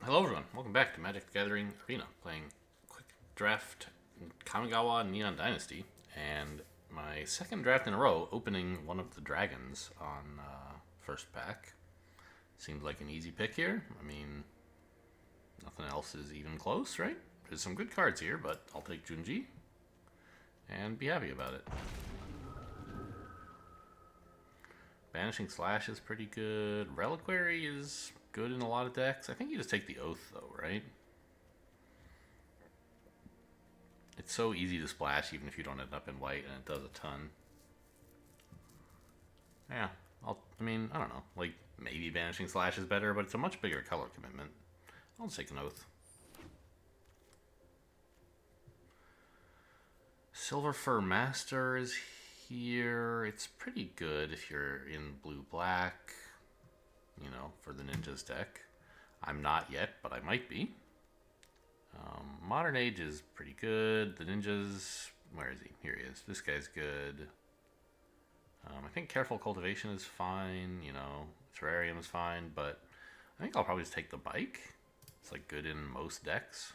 Hello everyone, welcome back to Magic the Gathering Arena, playing Quick Draft Kamigawa Neon Dynasty, and my second draft in a row, opening one of the dragons on first pack. Seems like an easy pick here. I mean, nothing else is even close, right? There's some good cards here, but I'll take Junji and be happy about it. Banishing Slash is pretty good. Reliquary is good in a lot of decks. I think you just take the Oath though, right? It's so easy to splash even if you don't end up in white, and it does a ton. Yeah, I don't know. Like, maybe Banishing Slash is better, but it's a much bigger color commitment. I'll just take an Oath. Silver Fur Master is here. It's pretty good if you're in blue-black, you know, for the Ninjas deck. I'm not yet, but I might be. Modern Age is pretty good. The Ninjas, where is he? Here he is. This guy's good. I think Careful Cultivation is fine, you know, Terrarium is fine, but I think I'll probably just take the Bike. It's like good in most decks.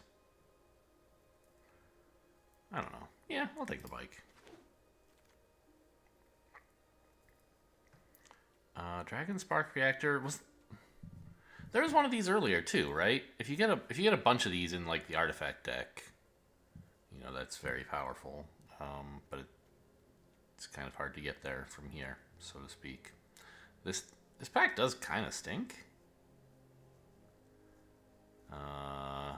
I don't know. Yeah, I'll take the Bike. Dragon Spark Reactor was. There was one of these earlier too, right? If you get a bunch of these in like the artifact deck, you know that's very powerful. But it's kind of hard to get there from here, so to speak. This pack does kind of stink. I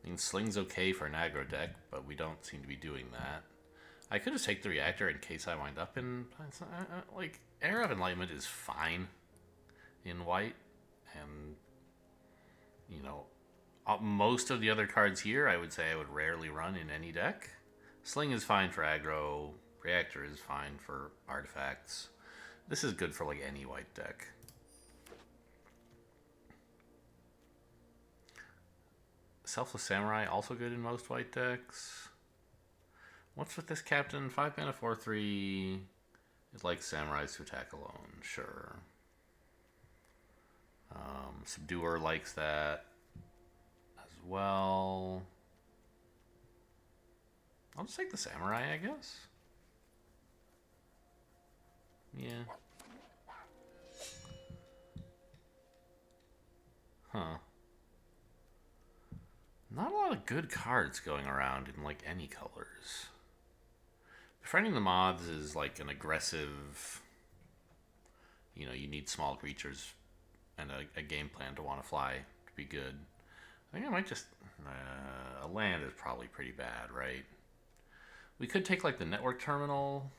mean, Sling's okay for an aggro deck, but we don't seem to be doing that. I could just take the reactor in case I wind up in like Era of Enlightenment is fine in white, and you know most of the other cards here I would say I would rarely run in any deck. Sling is fine for aggro, reactor is fine for artifacts. This is good for like any white deck. Selfless Samurai also good in most white decks. What's with this captain? 5 mana 4/3. It likes samurais to attack alone. Sure. Subduer likes that as well. I'll just take the samurai, I guess. Yeah. Huh. Not a lot of good cards going around in like any colors. Befriending the Moths is like an aggressive. You know, you need small creatures and a game plan to want to fly to be good. I think I might just. A land is probably pretty bad, right? We could take like the Network Terminal,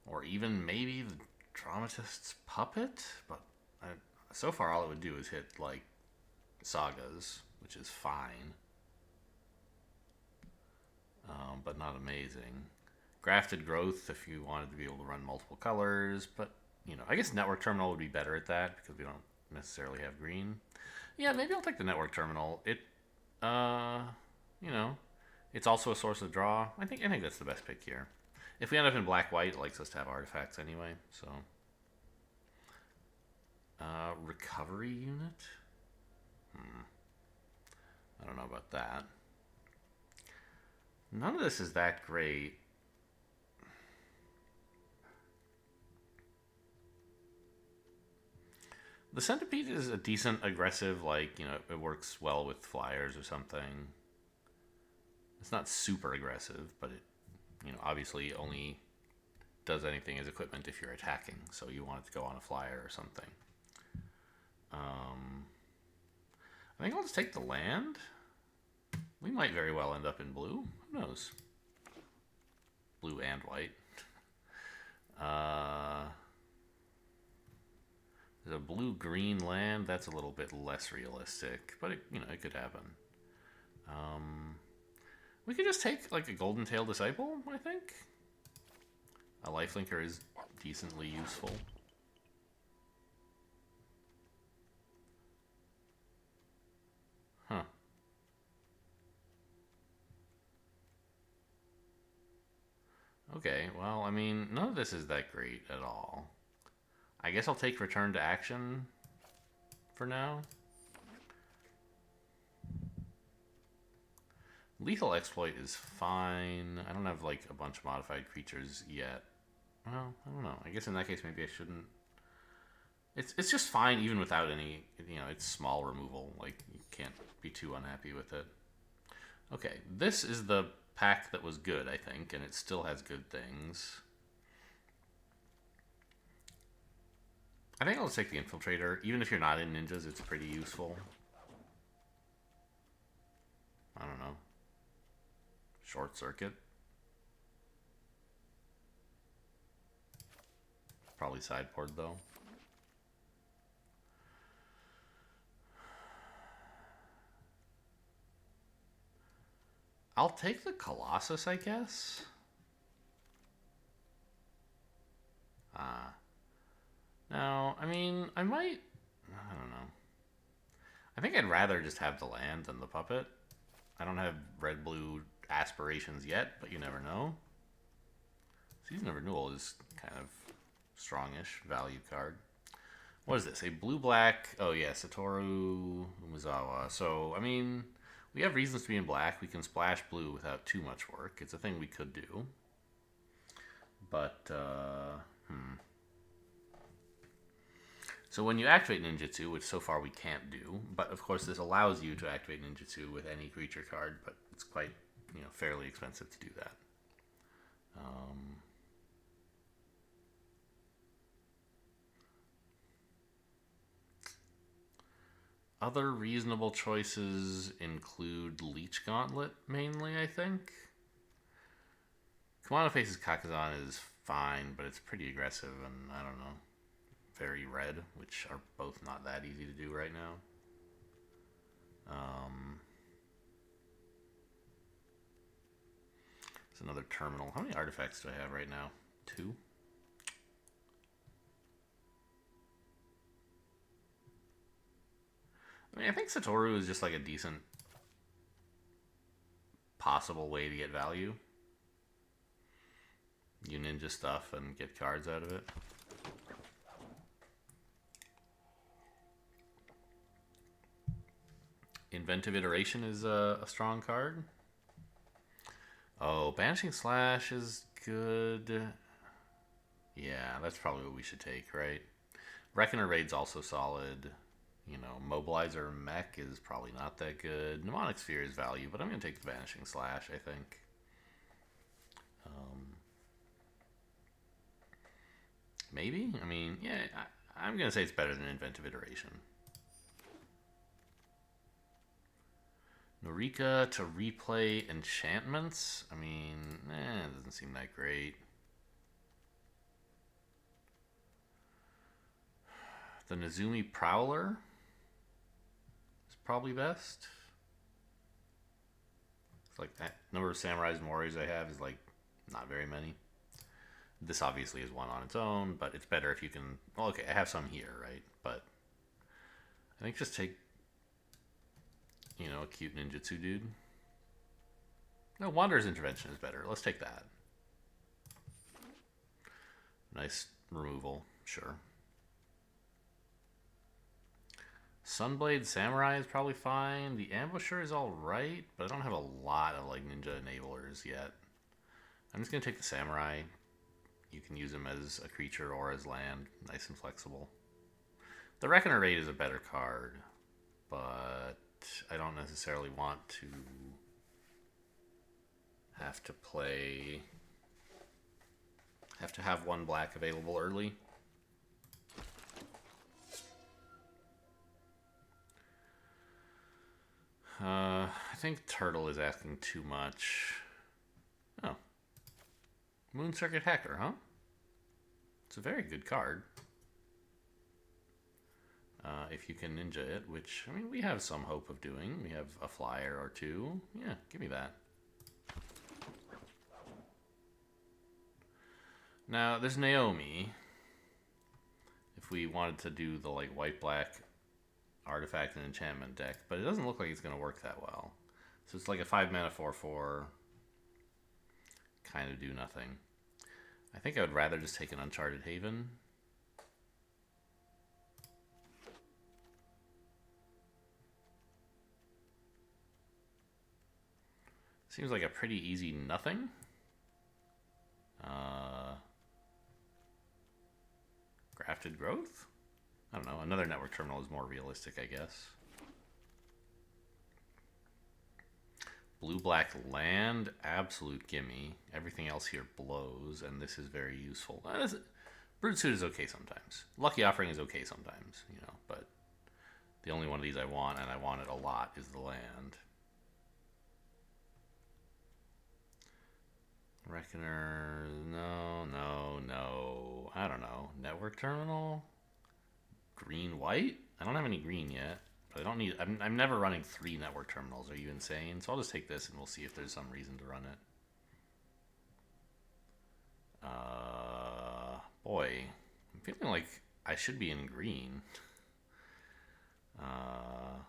or even maybe the Dramatist's Puppet, but so far all it would do is hit like Sagas, which is fine, but not amazing. Grafted Growth if you wanted to be able to run multiple colors, but you know, I guess Network Terminal would be better at that because we don't necessarily have green. Yeah, maybe I'll take the Network Terminal. You know, it's also a source of draw. I think that's the best pick here. If we end up in black-white, it likes us to have artifacts anyway, so. Recovery Unit? I don't know about that. None of this is that great. The Centipede is a decent aggressive, like, you know, it works well with flyers or something. It's not super aggressive, but it, you know, obviously only does anything as equipment if you're attacking, so you want it to go on a flyer or something. I think I'll just take the land. We might very well end up in blue. Who knows? Blue and white. There's a blue-green land. That's a little bit less realistic, but it, you know, it could happen. We could just take like a Golden Tail Disciple, I think. A lifelinker is decently useful. Huh. Okay, well, I mean, none of this is that great at all. I guess I'll take Return to Action. for now. Lethal Exploit is fine. I don't have like a bunch of modified creatures yet. Well, I don't know. I guess in that case maybe I shouldn't. It's just fine even without any, it's small removal. Like, you can't be too unhappy with it. Okay, this is the pack that was good, I think, and it still has good things. I think I'll take the Infiltrator. Even if you're not in ninjas, it's pretty useful. I don't know. Short Circuit. Probably sideboard, though. I'll take the Colossus, I guess. Now, I mean, I don't know. I think I'd rather just have the land than the puppet. I don't have red-blue aspirations yet, but you never know. Season of Renewal is kind of strongish value card. What is this? A blue-black... Oh, yeah, Satoru Umezawa. So, I mean, we have reasons to be in black. We can splash blue without too much work. It's a thing we could do. But, So when you activate Ninjutsu, which so far we can't do, but of course this allows you to activate Ninjutsu with any creature card, but it's quite, fairly expensive to do that. Other reasonable choices include Leech Gauntlet, mainly, I think. Kumano Faces Kakazan is fine, but it's pretty aggressive, and I don't know, very red, which are both not that easy to do right now. It's another terminal. How many artifacts do I have right now? 2? I mean, I think Satoru is just like a decent possible way to get value. You ninja stuff and get cards out of it. Inventive Iteration is a strong card. Oh, Banishing Slash is good. Yeah, that's probably what we should take, right? Reckoner Raid's also solid. Mobilizer Mech is probably not that good. Mnemonic Sphere is value, but I'm going to take the Vanishing Slash, I think. Maybe? I mean, yeah, I'm going to say it's better than Inventive Iteration. Norika to replay enchantments? I mean, it doesn't seem that great. The Nezumi Prowler is probably best. It's like that number of samurais and warriors I have is like not very many. This obviously is one on its own, but it's better if you can... Well, okay, I have some here, right? But I think just take, a cute ninjutsu dude. No, Wanderer's Intervention is better. Let's take that. Nice removal, sure. Sunblade Samurai is probably fine. The Ambusher is alright, but I don't have a lot of like ninja enablers yet. I'm just going to take the Samurai. You can use him as a creature or as land. Nice and flexible. The Reckoner Raid is a better card, but I don't necessarily want to have to have one black available early. I think Turtle is asking too much. Oh. Moon Circuit Hacker, huh? It's a very good card. If you can ninja it, which, I mean, we have some hope of doing. We have a flyer or two. Yeah, give me that. Now, there's Naomi. If we wanted to do the, like, white-black artifact and enchantment deck, but it doesn't look like it's going to work that well. So it's like a 5-mana 4/4, kind of do nothing. I think I would rather just take an Uncharted Haven. Seems like a pretty easy nothing. Grafted growth? I don't know. Another network terminal is more realistic, I guess. Blue-black land, absolute gimme. Everything else here blows, and this is very useful. Brute Suit is okay sometimes. Lucky Offering is okay sometimes, you know, but the only one of these I want, and I want it a lot, is the land. Reckoner, no. I don't know. Network terminal? Green, white? I don't have any green yet. But I don't need... I'm never running 3 network terminals. Are you insane? So I'll just take this and we'll see if there's some reason to run it. Boy. I'm feeling like I should be in green. I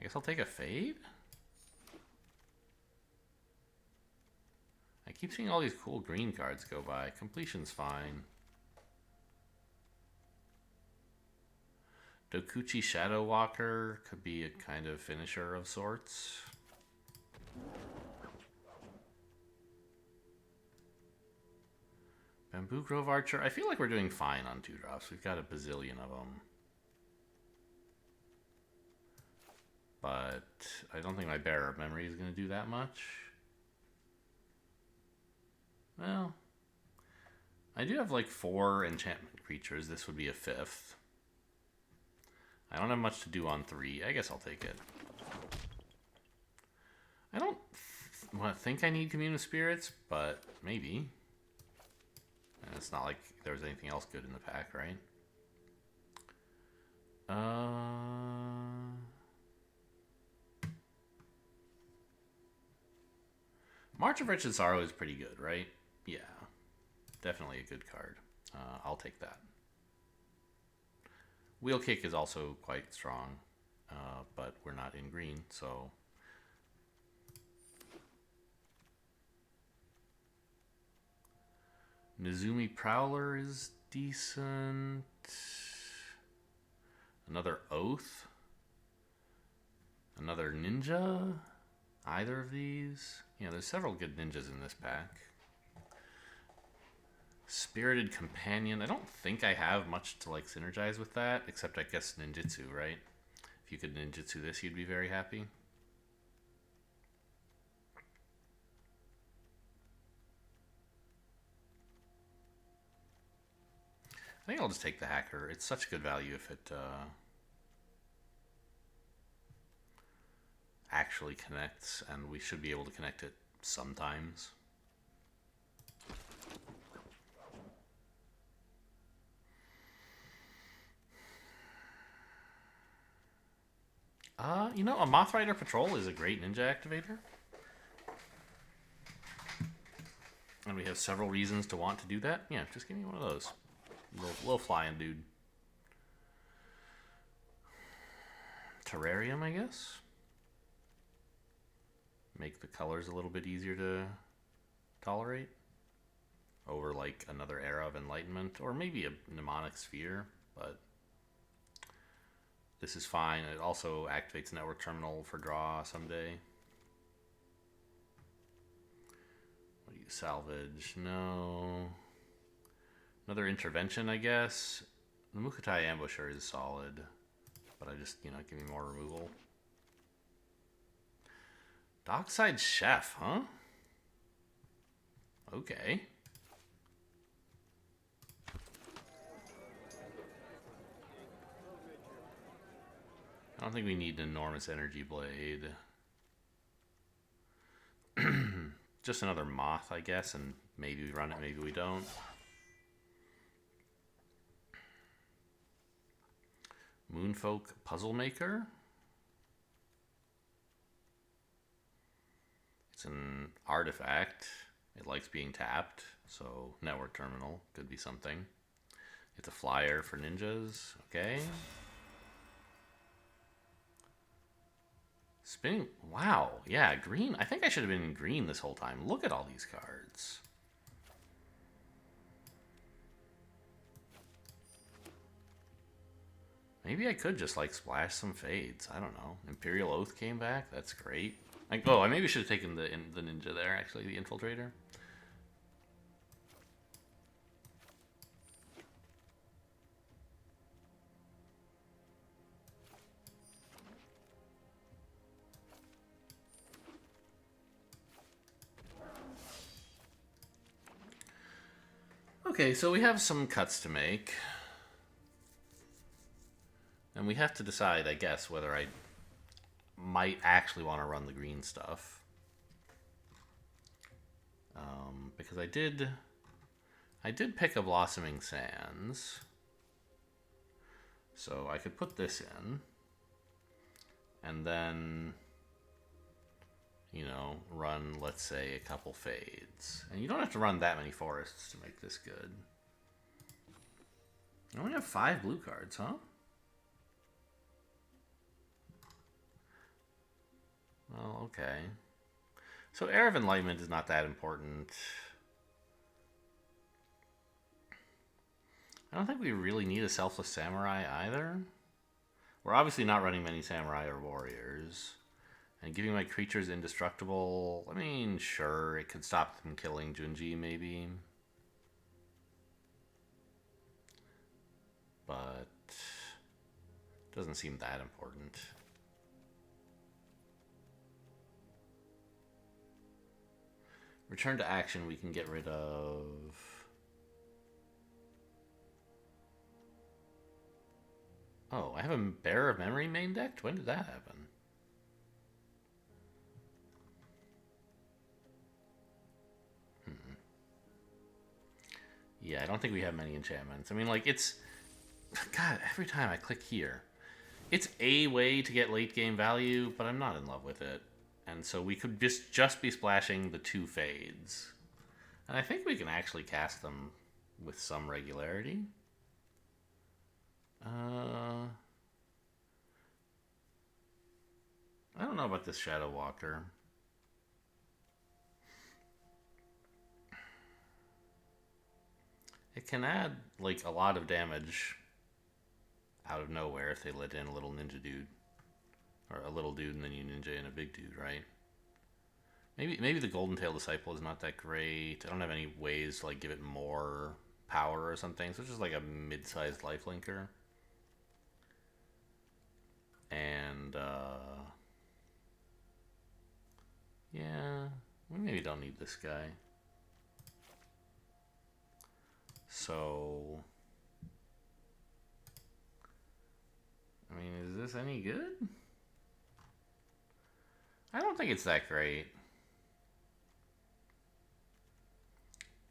guess I'll take a fade? I keep seeing all these cool green cards go by. Completion's fine. Dokuchi Shadow Walker could be a kind of finisher of sorts. Bamboo Grove Archer. I feel like we're doing fine on 2-drops. We've got a bazillion of them. But I don't think my Bearer of Memory is going to do that much. Well, I do have like 4 enchantment creatures. This would be a 5th. I don't have much to do on 3. I guess I'll take it. I don't think I need Commune of Spirits, but maybe. And it's not like there was anything else good in the pack, right? March of Wretched Sorrow is pretty good, right? Yeah. Definitely a good card. I'll take that. Wheel Kick is also quite strong, but we're not in green, so... Nezumi Prowler is decent. Another Oath. Another Ninja. Either of these. Yeah, there's several good ninjas in this pack. Spirited Companion. I don't think I have much to like synergize with that, except I guess ninjutsu, right? If you could ninjutsu this, you'd be very happy. I think I'll just take the Hacker. It's such good value if it actually connects, and we should be able to connect it sometimes. You know, a Moth Rider Patrol is a great ninja activator. And we have several reasons to want to do that. Yeah, just give me one of those. Little flying dude. Terrarium, I guess. Make the colors a little bit easier to tolerate. Over like another Era of Enlightenment. Or maybe a Mnemonic Sphere, but... This is fine. It also activates Network Terminal for draw someday. What do you salvage? No. Another Intervention, I guess. The Mukotai Ambusher is solid. But I just, you know, give me more removal. Dockside Chef, huh? Okay. I don't think we need an enormous energy blade. Just another Moth, I guess, and maybe we run it, maybe we don't. Moonfolk Puzzle Maker. It's an artifact. It likes being tapped, so Network Terminal could be something. It's a flyer for ninjas, okay. Spinning, wow, yeah, green. I think I should have been in green this whole time. Look at all these cards. Maybe I could just like splash some fades. I don't know. Imperial Oath came back. That's great. Like, oh, I maybe should have taken the ninja there. Actually, the infiltrator. Okay, so we have some cuts to make. And we have to decide, I guess, whether I might actually want to run the green stuff. Because I did pick a Blossoming Sands. So I could put this in. And then, you know, run, let's say, a couple fades. And you don't have to run that many forests to make this good. I only have 5 blue cards, huh? Well, okay. So Air of Enlightenment is not that important. I don't think we really need a Selfless Samurai either. We're obviously not running many Samurai or Warriors. And giving my creatures indestructible, I mean, sure, it could stop them killing Junji, maybe. But it doesn't seem that important. Return to action, we can get rid of... Oh, I have a Bearer of Memory main decked? When did that happen? Yeah, I don't think we have many enchantments. I mean, like, it's... God, every time I click here, it's a way to get late game value, but I'm not in love with it. And so we could just be splashing the 2 fades. And I think we can actually cast them with some regularity. I don't know about this Shadow Walker. It can add, like, a lot of damage out of nowhere if they let in a little ninja dude. Or a little dude and then you ninja in a big dude, right? Maybe the Golden Tail Disciple is not that great. I don't have any ways to, like, give it more power or something. So it's just like a mid-sized lifelinker. And, yeah, we maybe don't need this guy. So, I mean, is this any good? I don't think it's that great.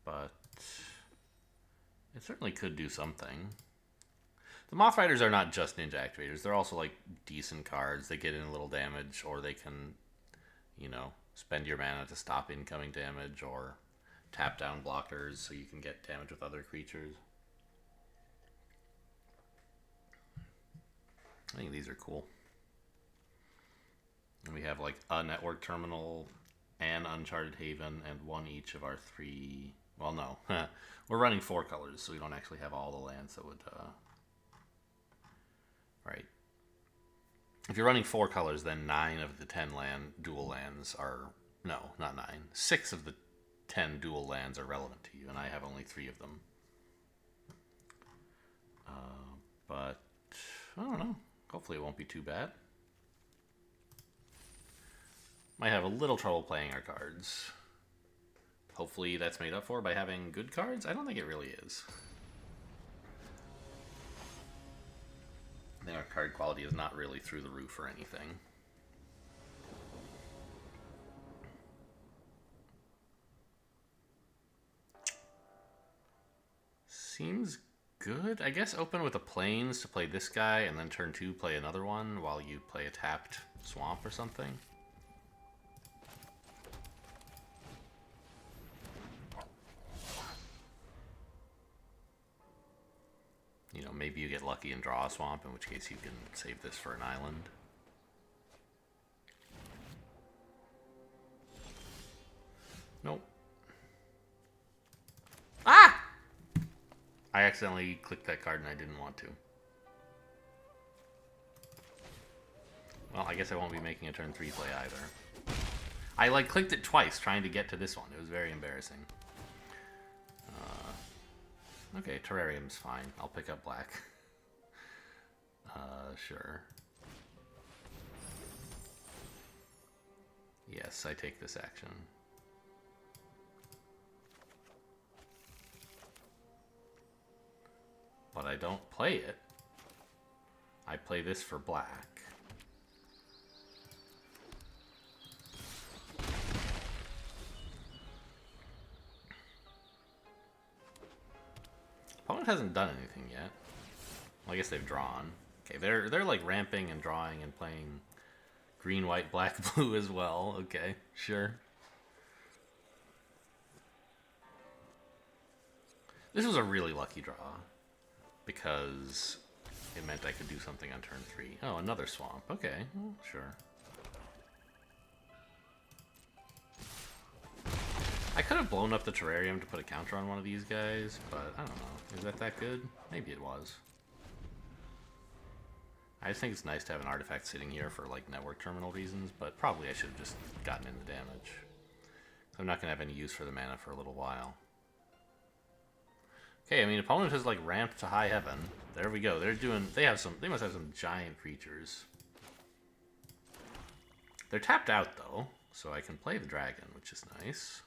But it certainly could do something. The Moth Riders are not just ninja activators. They're also, like, decent cards. They get in a little damage, or they can, you know, spend your mana to stop incoming damage, or tap down blockers so you can get damage with other creatures. I think these are cool. And we have, like, a Network Terminal, an Uncharted Haven, and 1 each of our 3... Well, no. We're running 4 colors, so we don't actually have all the lands that would... Right. If you're running 4 colors, then 9 of the 10 dual lands are... No, not 9. 6 of the 10 dual lands are relevant to you, and I have only 3 of them. But, I don't know. Hopefully it won't be too bad. Might have a little trouble playing our cards. Hopefully that's made up for by having good cards. I don't think it really is. I think our card quality is not really through the roof or anything. Seems good. I guess open with a Plains to play this guy, and then turn 2 play another one while you play a tapped Swamp or something. You know, maybe you get lucky and draw a Swamp, in which case you can save this for an island. Nope. Ah! I accidentally clicked that card and I didn't want to. Well, I guess I won't be making a turn 3 play either. I like clicked it twice trying to get to this one. It was very embarrassing. Okay, Terrarium's fine. I'll pick up black. Sure. Yes, I take this action. But I don't play it. I play this for black. Opponent hasn't done anything yet. Well, I guess they've drawn. Okay, they're like ramping and drawing and playing green, white, black, blue as well. Okay, sure. This was a really lucky draw because it meant I could do something on turn 3. Oh, another swamp. Okay, well, sure. I could have blown up the terrarium to put a counter on one of these guys, but I don't know. Is that good? Maybe it was. I just think it's nice to have an artifact sitting here for like network terminal reasons, but probably I should have just gotten in the damage. I'm not going to have any use for the mana for a little while. Okay, I mean, opponent has like ramped to high heaven. There we go. They must have some giant creatures. They're tapped out though, so I can play the dragon, which is nice.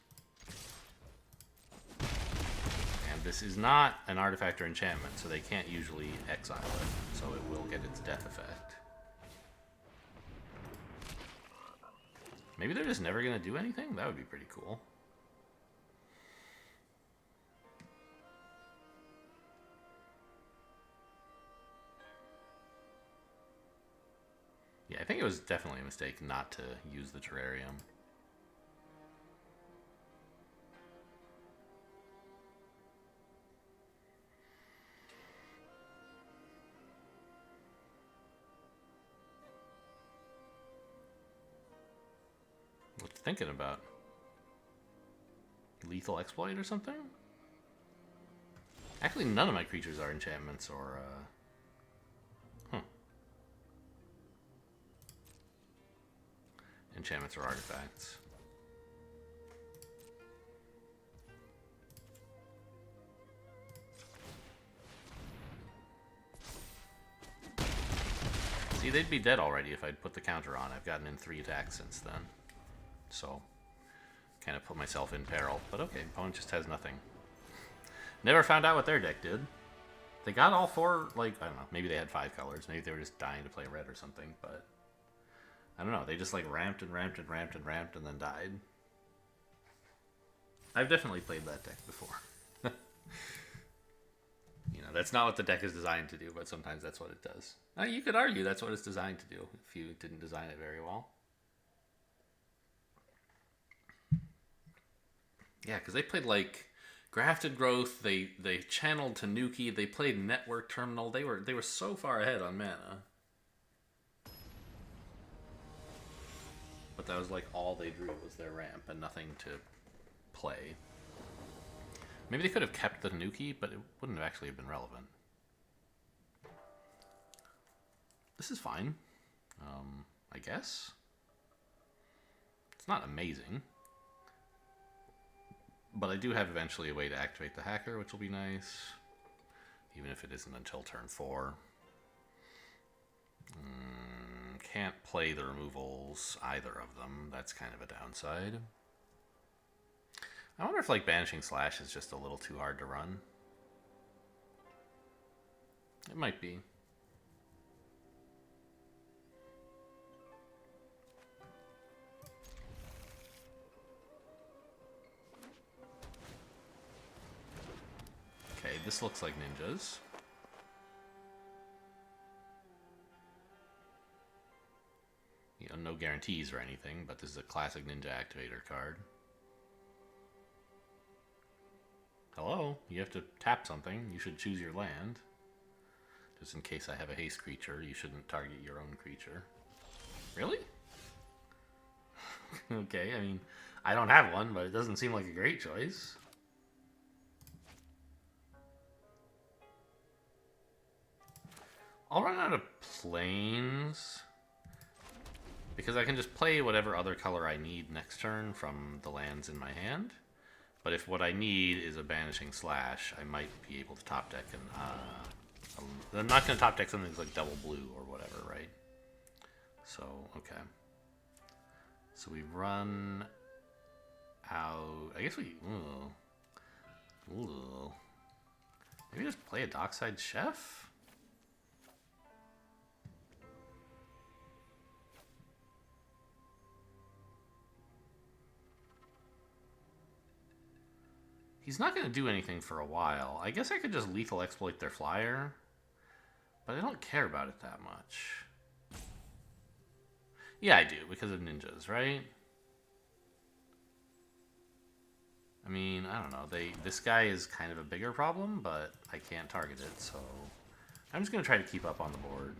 And this is not an artifact or enchantment, so they can't usually exile it, so it will get its death effect. Maybe they're just never going to do anything? That would be pretty cool. Yeah, I think it was definitely a mistake not to use the terrarium. What's thinking about? Lethal Exploit or something? Actually, none of my creatures are enchantments or, enchantments or artifacts. See, they'd be dead already if I'd put the counter on. I've gotten in 3 attacks since then. So, kind of put myself in peril. But okay, opponent just has nothing. Never found out what their deck did. They got all 4, like, I don't know, maybe they had 5 colors. Maybe they were just dying to play red or something, but I don't know. They just like ramped and ramped and ramped and ramped and then died. I've definitely played that deck before. You know, that's not what the deck is designed to do, but sometimes that's what it does. You could argue that's what it's designed to do if you didn't design it very well. Yeah, because they played like Grafted Growth, they channeled Tanuki, they played Network Terminal. They were so far ahead on mana. But that was like all they drew was their ramp and nothing to play. Maybe they could have kept the Tanuki, but it wouldn't have actually been relevant. This is fine. I guess. It's not amazing. But I do have eventually a way to activate the hacker, which will be nice. Even if it isn't until turn 4. Can't play the removals, either of them. That's kind of a downside. I wonder if like Banishing Slash is just a little too hard to run. It might be. Okay, this looks like ninjas. You know, no guarantees or anything, but this is a classic ninja activator card. Hello? You have to tap something. You should choose your land. Just in case I have a haste creature, you shouldn't target your own creature. Really? Okay, I mean, I don't have one, but it doesn't seem like a great choice. I'll run out of planes. Because I can just play whatever other color I need next turn from the lands in my hand. But if what I need is a Banishing Slash, I might be able to top deck and I'm not going to top deck something that's like double blue or whatever, right? So, okay. So we run out. I guess we. Maybe just play a Dockside Chef? He's not going to do anything for a while. I guess I could just lethal exploit their flyer. But I don't care about it that much. Yeah, I do, because of ninjas, right? I mean, I don't know. This guy is kind of a bigger problem, but I can't target it, so I'm just going to try to keep up on the board.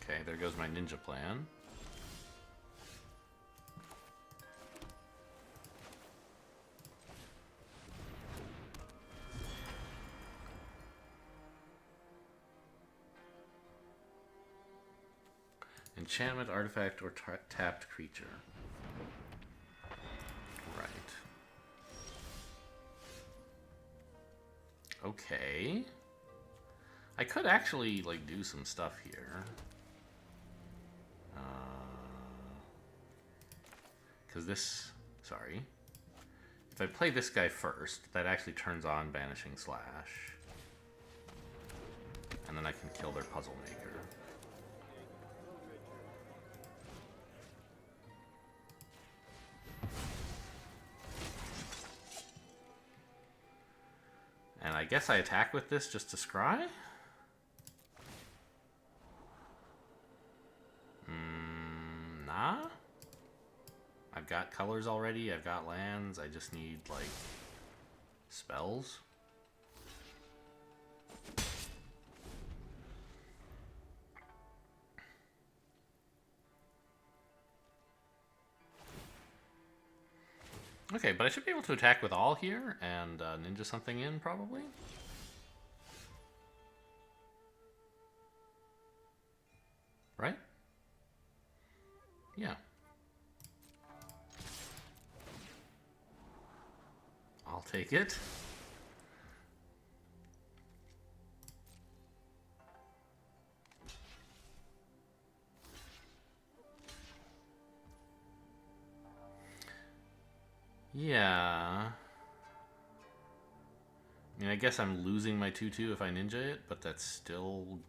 Okay, there goes my ninja plan. Enchantment, artifact, or tapped creature. Right. Okay. I could actually, like, do some stuff here. Because this... Sorry. If I play this guy first, that actually turns on Banishing Slash. And then I can kill their Puzzle Maker. And I guess I attack with this just to scry? Nah? I've got colors already, I've got lands, I just need, like, spells. Okay, but I should be able to attack with all here and ninja something in, probably. Right? Yeah. I'll take it. Yeah. I mean, I guess I'm losing my 2/2 if I ninja it, but that's still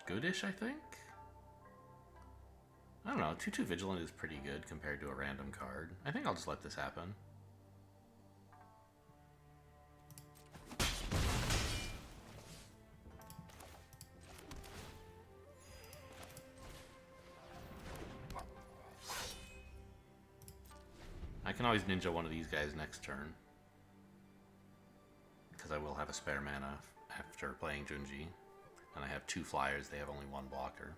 goodish, I think. I don't know, 2/2 Vigilant is pretty good compared to a random card. I think I'll just let this happen. I can always ninja one of these guys next turn. Because I will have a spare mana after playing Junji. And I have 2 flyers, they have only 1 blocker.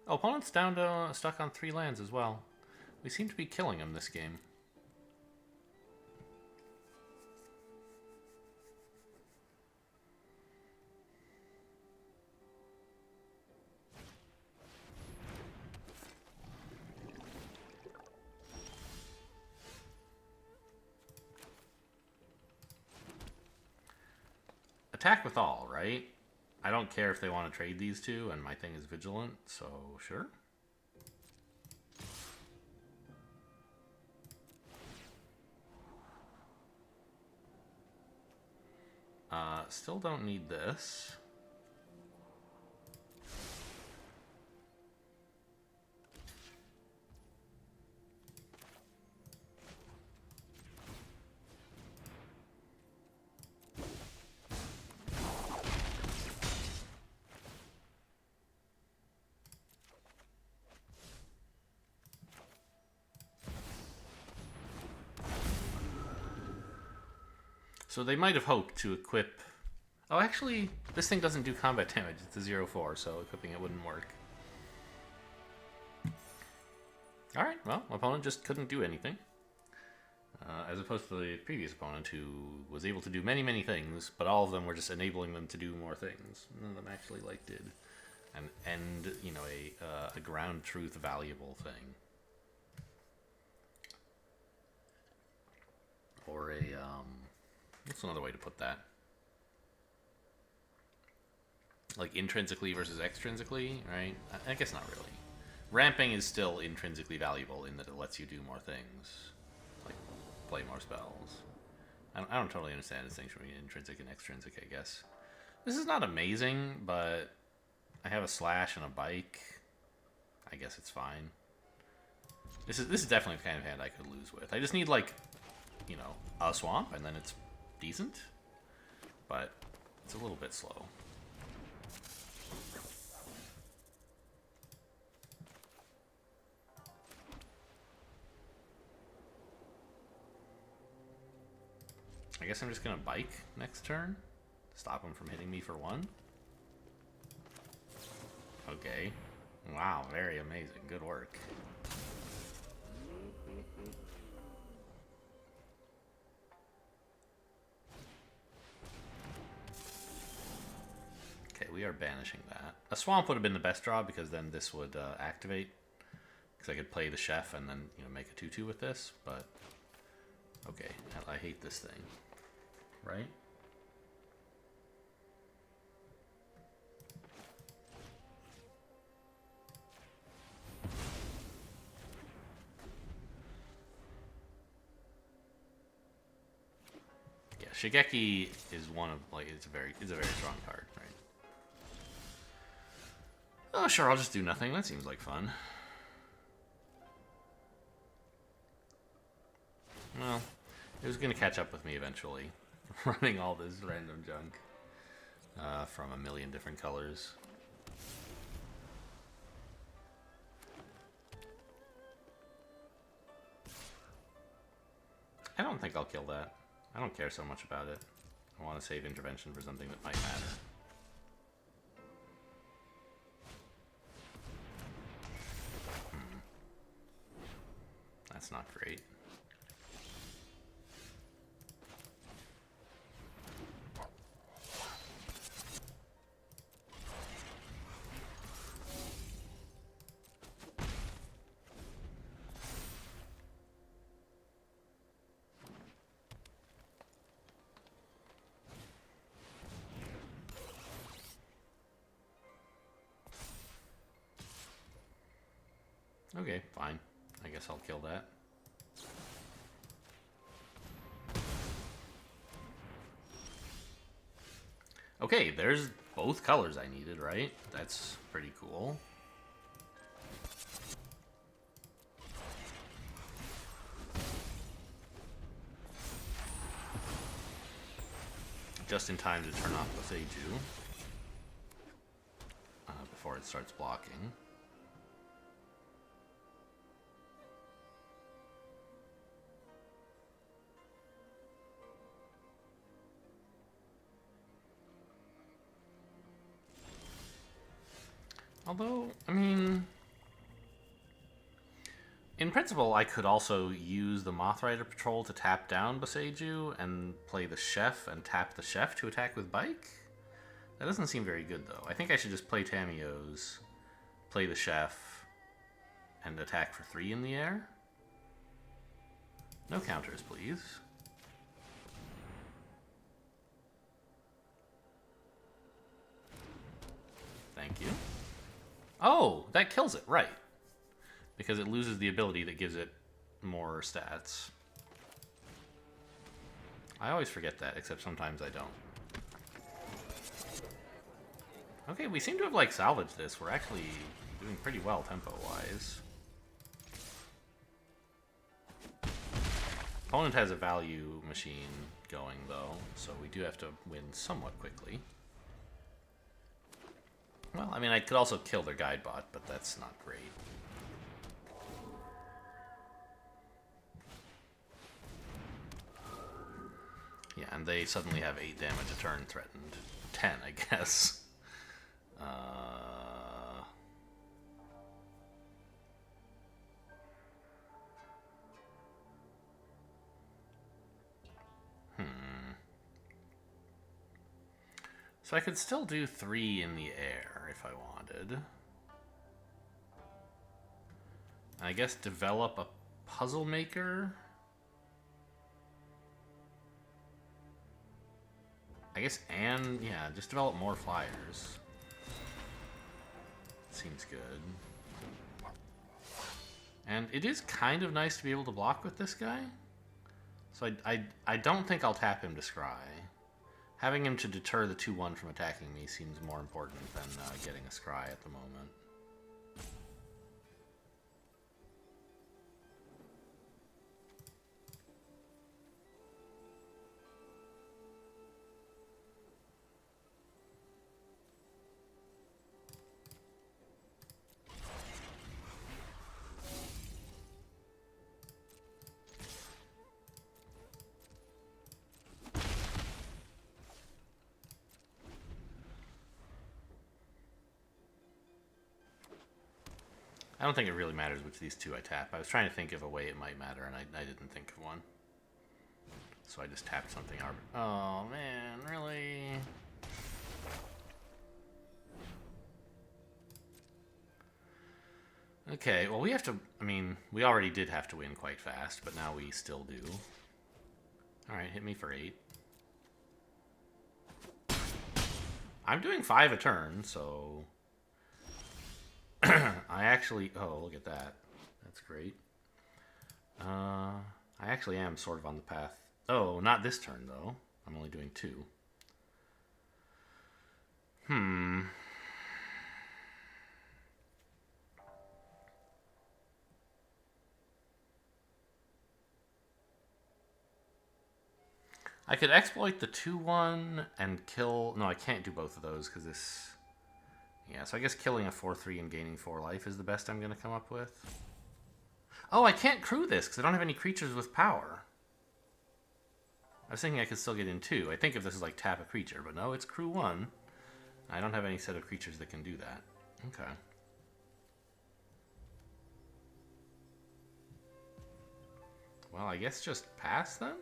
Oh, opponent's down to stuck on 3 lands as well. We seem to be killing him this game. Attack with all, right? I don't care if they want to trade these two, and my thing is Vigilant, so sure. Still don't need this. So they might have hoped to equip Oh, actually, this thing doesn't do combat damage. It's a 0/4, so equipping it wouldn't work. Alright, well, my opponent just couldn't do anything. As opposed to the previous opponent who was able to do many, many things, but all of them were just enabling them to do more things. None of them actually, like, did an end, you know, a ground truth valuable thing. Or what's another way to put that? Like intrinsically versus extrinsically, right? I guess not really. Ramping is still intrinsically valuable in that it lets you do more things, like play more spells. I don't totally understand distinction between intrinsic and extrinsic, I guess. This is not amazing, but I have a slash and a bike. I guess it's fine. This is definitely the kind of hand I could lose with. I just need, like, you know, a swamp, and then it's decent. But it's a little bit slow. I guess I'm just gonna bike next turn. Stop him from hitting me for 1. Okay. Wow, very amazing. Good work. Okay, we are banishing that. A swamp would have been the best draw because then this would activate. Because I could play the chef and then, you know, make a 2/2 with this, but okay, I hate this thing. Right? Yeah, Shigeki is one of, like, it's a very strong card, right? Oh, sure, I'll just do nothing. That seems like fun. Well, it was gonna catch up with me eventually. Running all this random junk from a million different colors. I don't think I'll kill that. I don't care so much about it. I want to save intervention for something that might matter. That's not great. Okay, fine. I guess I'll kill that. Okay, there's both colors I needed, right? That's pretty cool. Just in time to turn off Boseiju before it starts blocking. Although, I mean, in principle, I could also use the Mothrider Patrol to tap down Boseiju and play the Chef and tap the Chef to attack with Bike. That doesn't seem very good, though. I think I should just play Tamiyo's, play the Chef, and attack for 3 in the air. No counters, please. Thank you. Oh, that kills it, right. Because it loses the ability that gives it more stats. I always forget that, except sometimes I don't. Okay, we seem to have, like, salvaged this. We're actually doing pretty well tempo-wise. Opponent has a value machine going, though, so we do have to win somewhat quickly. Well, I mean, I could also kill their guide bot, but that's not great. Yeah, and they suddenly have 8 damage a turn threatened. 10, I guess. So I could still do 3 in the air if I wanted. I guess develop a puzzle maker. I guess, and yeah, just develop more flyers. Seems good. And it is kind of nice to be able to block with this guy. So I don't think I'll tap him to scry. Having him to deter the 2-1 from attacking me seems more important than getting a scry at the moment. I don't think it really matters which of these two I tap. I was trying to think of a way it might matter, and I didn't think of one. So I just tapped something. Oh, man, really? Okay, well, we have to... I mean, we already did have to win quite fast, but now we still do. Alright, hit me for 8. I'm doing 5 a turn, so... I actually... Oh, look at that. That's great. I actually am sort of on the path. Oh, not this turn, though. I'm only doing 2. I could exploit the 2-1 and kill... No, I can't do both of those because this... Yeah, so I guess killing a 4-3 and gaining 4 life is the best I'm going to come up with. Oh, I can't crew this because I don't have any creatures with power. I was thinking I could still get in 2. I think if this is like tap a creature, but no, it's crew 1. I don't have any set of creatures that can do that. Okay. Well, I guess just pass then?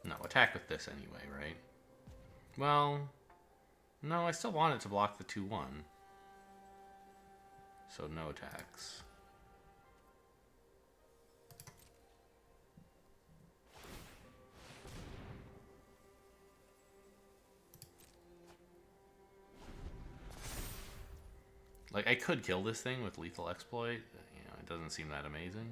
No, attack with this anyway, right? Well, no, I still want it to block the 2-1. So no attacks. Like, I could kill this thing with Lethal Exploit. You know, it doesn't seem that amazing.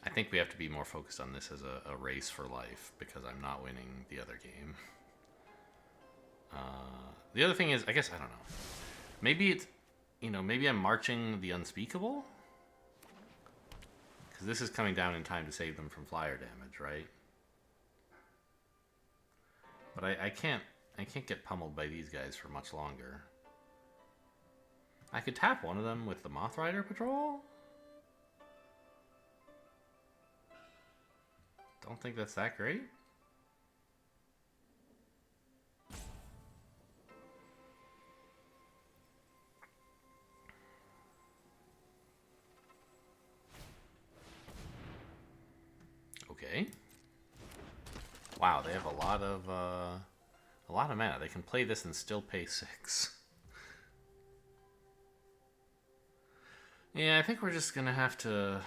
I think we have to be more focused on this as a race for life because I'm not winning the other game. The other thing is, I guess, I don't know. Maybe it's, you know, maybe I'm marching the unspeakable? Because this is coming down in time to save them from flyer damage, right? But I can't get pummeled by these guys for much longer. I could tap one of them with the Moth Rider Patrol? Don't think that's that great. Okay. Wow, they have a lot of mana. They can play this and still pay 6. Yeah, I think we're just gonna have to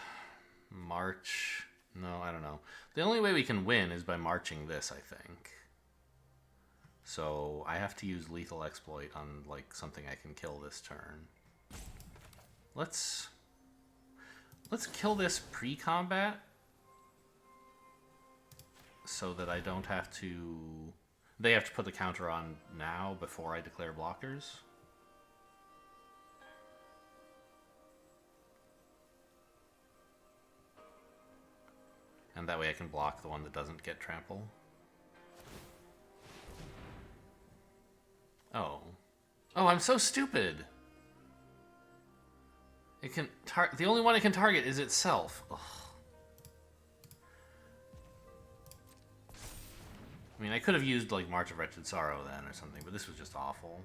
march. No, I don't know. The only way we can win is by marching this, I think. So I have to use Lethal Exploit on like something I can kill this turn. Let's kill this pre-combat so that I don't have to... They have to put the counter on now before I declare blockers. And that way I can block the one that doesn't get trample. Oh. Oh, I'm so stupid! It can the only one it can target is itself. Ugh. I mean, I could have used like March of Wretched Sorrow then or something, but this was just awful.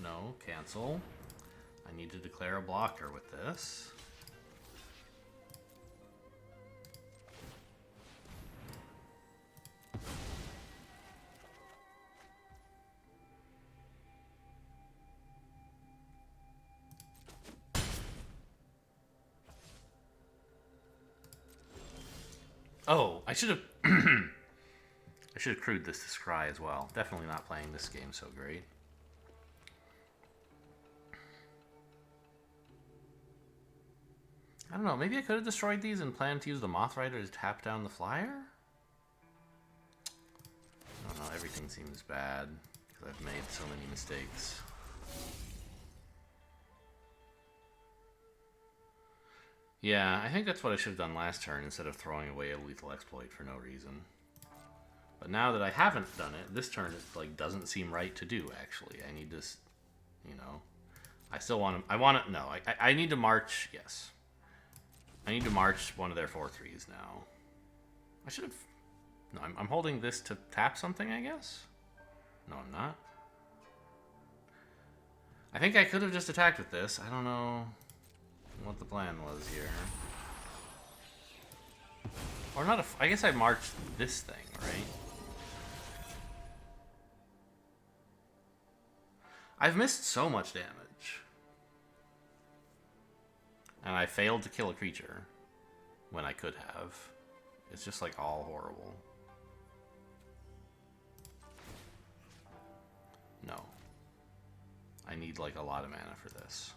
No, cancel. I need to declare a blocker with this. Oh, I should have I should have crewed this to Scry as well. Definitely not playing this game so great. I don't know, maybe I could have destroyed these and planned to use the Moth Rider to tap down the flyer? I don't know, everything seems bad because I've made so many mistakes. Yeah, I think that's what I should have done last turn instead of throwing away a lethal exploit for no reason. But now that I haven't done it, this turn it like doesn't seem right to do. Actually, I need to, you know, I still want to. I want to. No, I need to march. Yes, I need to march one of their 4/3s now. I should have. No, I'm holding this to tap something. I guess. No, I'm not. I think I could have just attacked with this. I don't know what the plan was here. Or not. I guess I marched this thing, right? I've missed so much damage. And I failed to kill a creature when I could have. It's just like all horrible. No. I need like a lot of mana for this.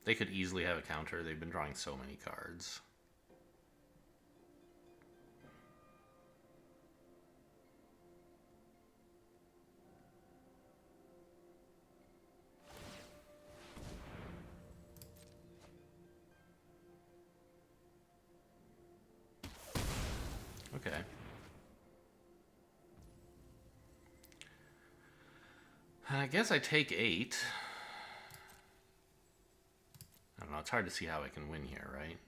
They could easily have a counter. They've been drawing so many cards. Okay. I guess I take 8. I don't know, it's hard to see how I can win here, right?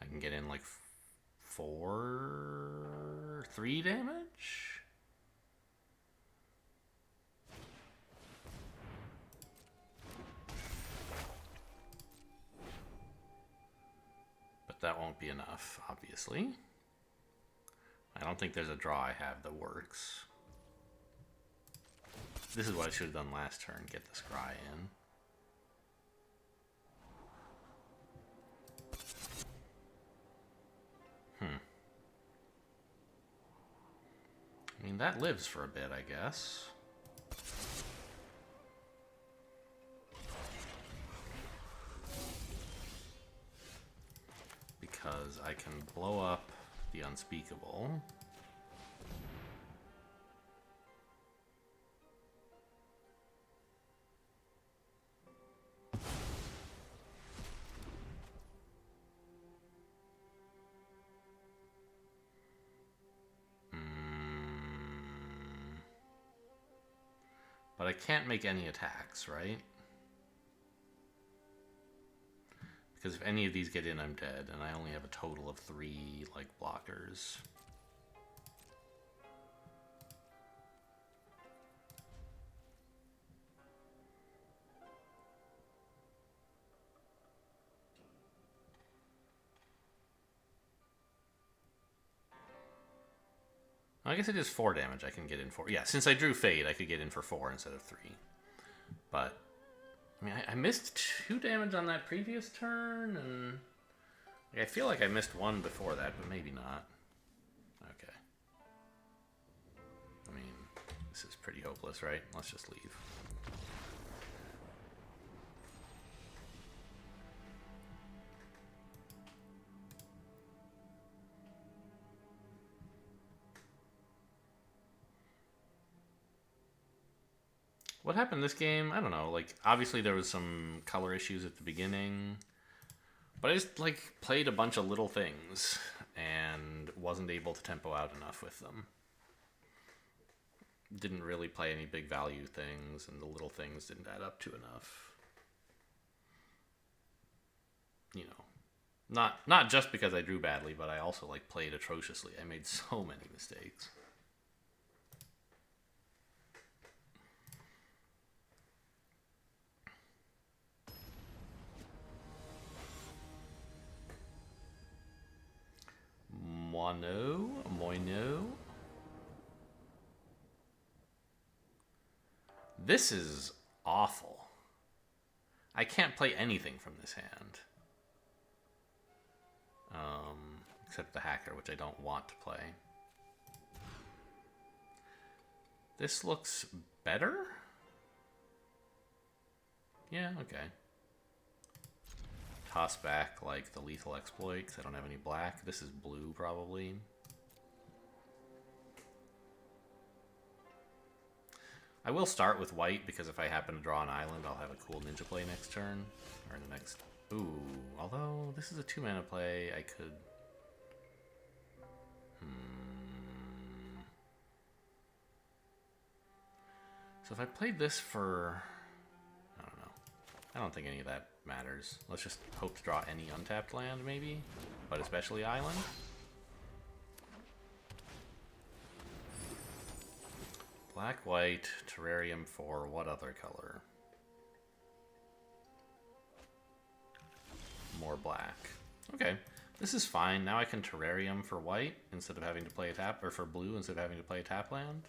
I can get in like 3 damage? That won't be enough, obviously. I don't think there's a draw I have that works. This is what I should have done last turn, get the scry in. I mean, that lives for a bit, I guess. Because I can blow up the Unspeakable. But I can't make any attacks, right? Because if any of these get in, I'm dead, and I only have a total of 3, like, blockers. I guess it is 4 damage. I can get in 4. Yeah, since I drew Fade, I could get in for 4 instead of 3. But, I mean, I missed 2 damage on that previous turn, and I feel like I missed 1 before that, but maybe not. Okay. I mean, this is pretty hopeless, right? Let's just leave. What happened this game? I don't know. Like, obviously there was some color issues at the beginning, but I just, like, played a bunch of little things and wasn't able to tempo out enough with them. Didn't really play any big value things, and the little things didn't add up to enough. You know, not just because I drew badly, but I also, like, played atrociously. I made so many mistakes. Moino. This is awful. I can't play anything from this hand. Except the Hacker, which I don't want to play. This looks better? Yeah, okay. Toss back, like, the Lethal Exploit, because I don't have any black. This is blue, probably. I will start with white, because if I happen to draw an island, I'll have a cool ninja play next turn. Or the next... Ooh, although this is a 2-mana play, I could... So if I played this for... I don't know. I don't think any of that matters. Let's just hope to draw any untapped land, maybe? But especially island? Black, white, terrarium for what other color? More black. Okay, this is fine. Now I can terrarium for white instead of having to play a tap, or for blue instead of having to play a tap land.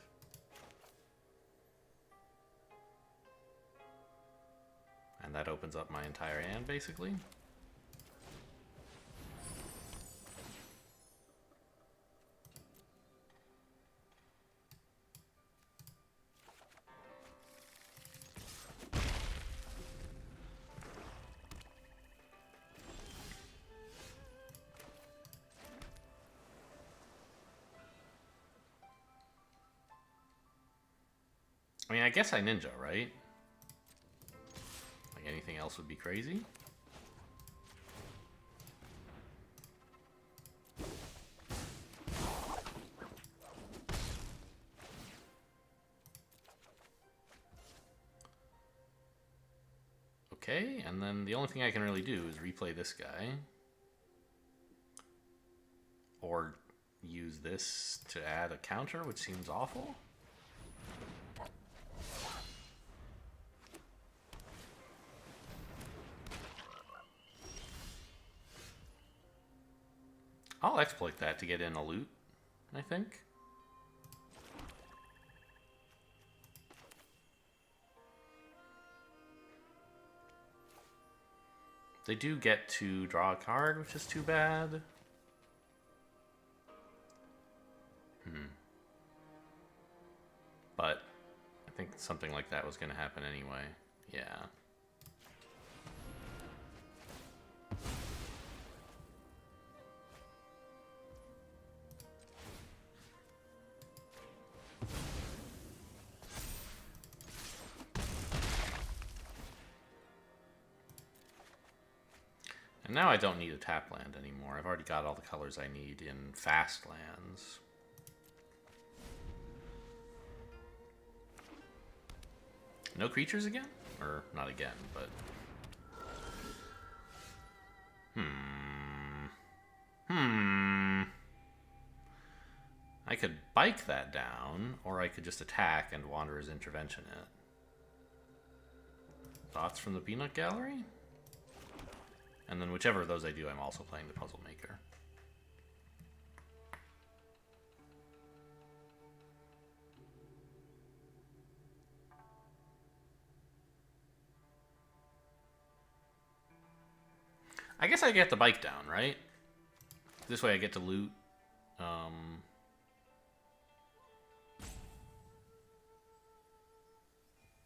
And that opens up my entire hand, basically. I mean, I guess I ninja, right? Like, anything else would be crazy. Okay, and then the only thing I can really do is replay this guy. Or use this to add a counter, which seems awful. I'll exploit that to get in a loot, I think. They do get to draw a card, which is too bad. But I think something like that was going to happen anyway. Yeah. And now I don't need a tap land anymore. I've already got all the colors I need in fast lands. No creatures again? Or not again, but... I could bike that down, or I could just attack and Wanderer's Intervention it. Thoughts from the Peanut Gallery? And then whichever of those I do, I'm also playing the Puzzle Maker. I guess I get the bike down, right? This way I get to loot.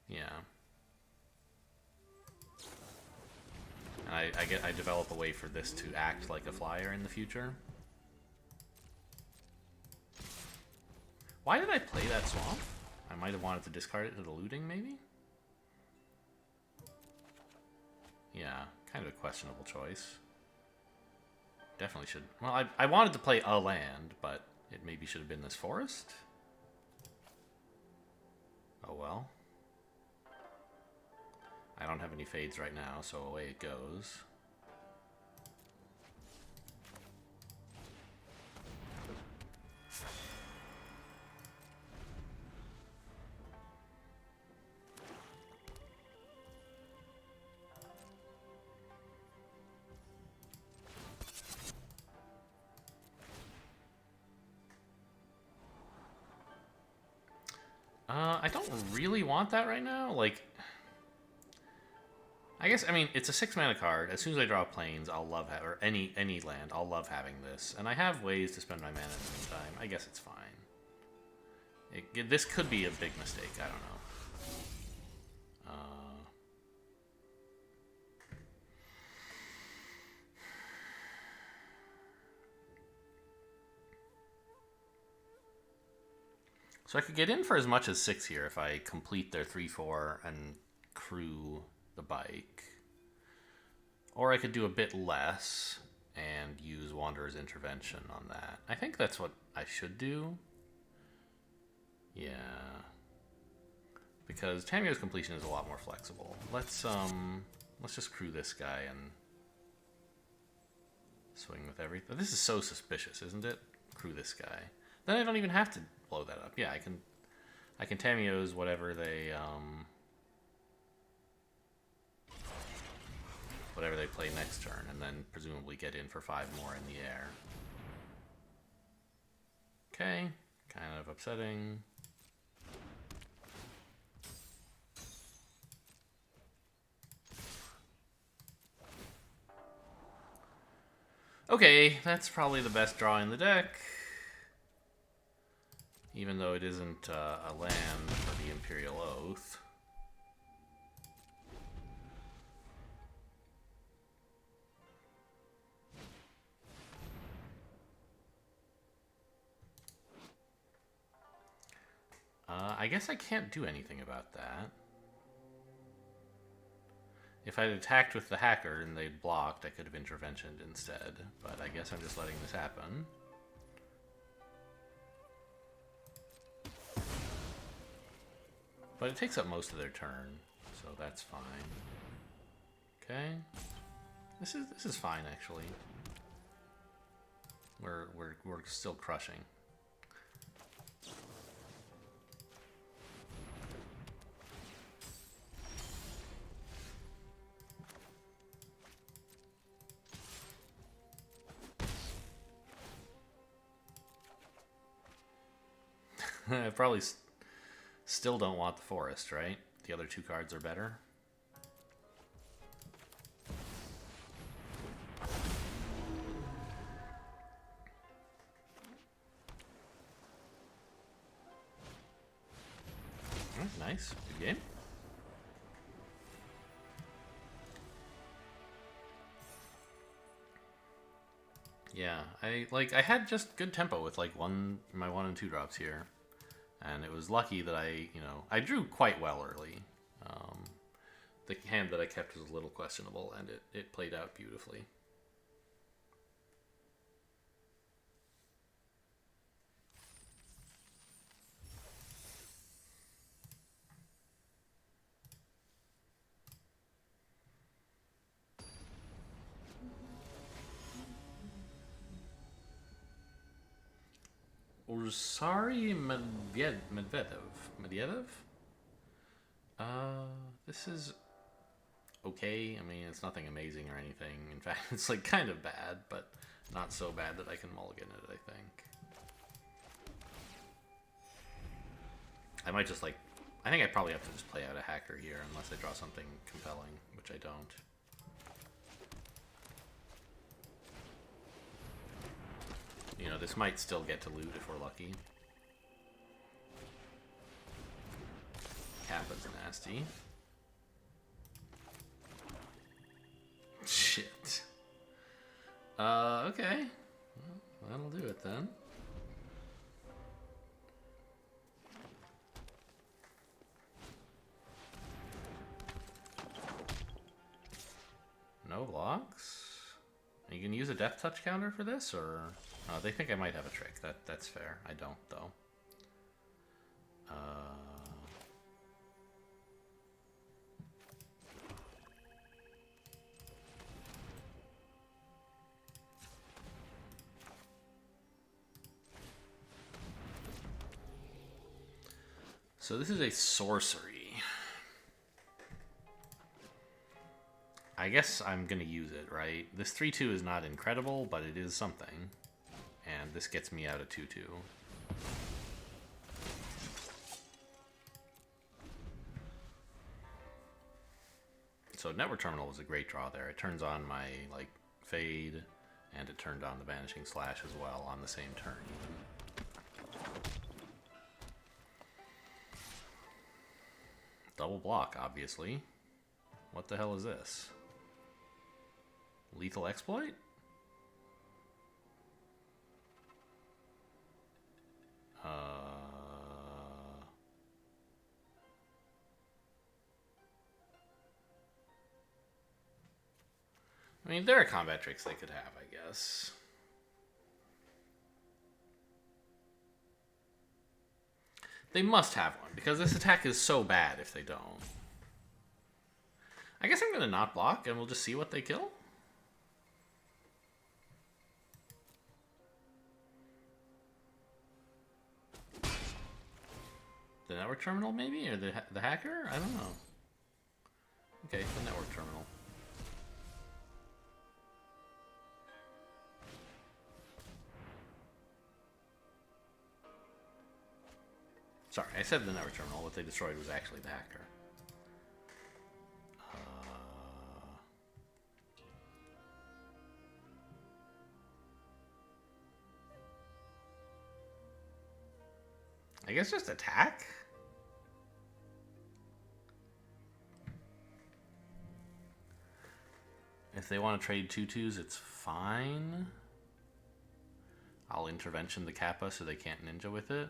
Yeah. And I develop a way for this to act like a flyer in the future. Why did I play that swamp? I might have wanted to discard it to the looting, maybe? Yeah, kind of a questionable choice. Definitely should... Well, I wanted to play a land, but it maybe should have been this forest? Oh well. I don't have any fades right now, so away it goes. I don't really want that right now. Like, I guess, I mean, it's a 6-mana card. As soon as I draw planes, I'll love or any land, I'll love having this. And I have ways to spend my mana in the meantime. I guess it's fine. This could be a big mistake. I don't know. So I could get in for as much as 6 here if I complete their 3/4 and crew the bike. Or I could do a bit less and use Wanderer's Intervention on that. I think that's what I should do. Yeah. Because Tamiyo's completion is a lot more flexible. Let's just crew this guy and swing with everything. This is so suspicious, isn't it? Crew this guy. Then I don't even have to blow that up. Yeah, I can Tamiyo's whatever they play next turn, and then presumably get in for 5 more in the air. Okay, kind of upsetting. Okay, that's probably the best draw in the deck. Even though it isn't a land for the Imperial Oath. I guess I can't do anything about that. If I'd attacked with the hacker and they'd blocked, I could have interventioned instead. But I guess I'm just letting this happen. But it takes up most of their turn, so that's fine. Okay. This is fine actually. We're still crushing. I probably still don't want the forest, right? The other 2 cards are better. Nice. Good game. Yeah, I had just good tempo with like my 1 and 2 drops here. And it was lucky that I drew quite well early. The hand that I kept was a little questionable, and it played out beautifully. Ursari Medvedev? This is okay. I mean, it's nothing amazing or anything. In fact, it's like kind of bad, but not so bad that I can mulligan it, I think. I might just I think I probably have to just play out a hacker here unless I draw something compelling, which I don't. You know, this might still get to loot if we're lucky. Kappa's nasty. Shit. Okay. Well, that'll do it then. No blocks. You can use a death touch counter for this, or they think I might have a trick. That's fair. I don't though. So this is a sorcery. I guess I'm going to use it, right? This 3-2 is not incredible, but it is something. And this gets me out of 2-2. So Network Terminal was a great draw there. It turns on my, like, Fade, and it turned on the Banishing Slash as well on the same turn even. Double block, obviously. What the hell is this? Lethal Exploit? I mean, there are combat tricks they could have, I guess. They must have one, because this attack is so bad if they don't. I guess I'm going to not block, and we'll just see what they kill. The Network Terminal, maybe? Or the hacker? I don't know. Okay, the Network Terminal. Sorry, I said the Network Terminal. What they destroyed was actually the hacker. I guess just attack? If they want to trade 2-2s, it's fine. I'll intervention the Kappa so they can't ninja with it.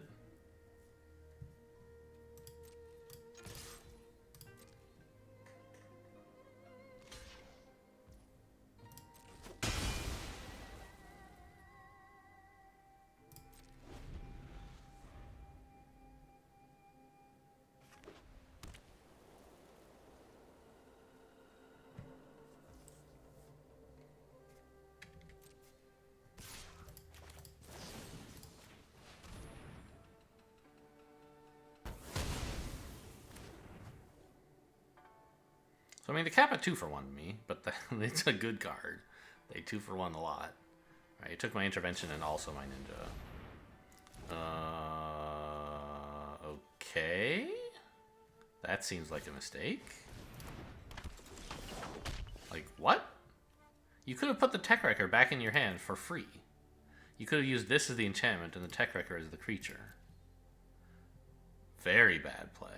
So, I mean, the Kappa 2-for-1 me, but it's a good card. They 2-for-1 a lot. Right, it took my intervention and also my ninja. Okay. That seems like a mistake. Like, what? You could have put the Tech Wrecker back in your hand for free. You could have used this as the enchantment and the Tech Wrecker as the creature. Very bad play.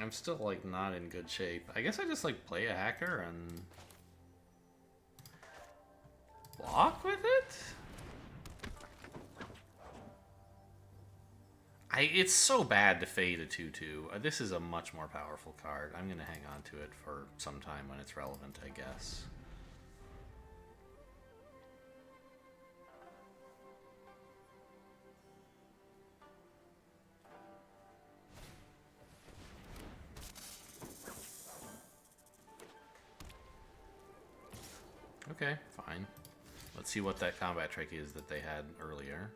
I'm still, like, not in good shape. I guess I just, like, play a hacker and block with it? It's so bad to fade a 2-2. This is a much more powerful card. I'm going to hang on to it for some time when it's relevant, I guess. Okay, fine. Let's see what that combat trick is that they had earlier.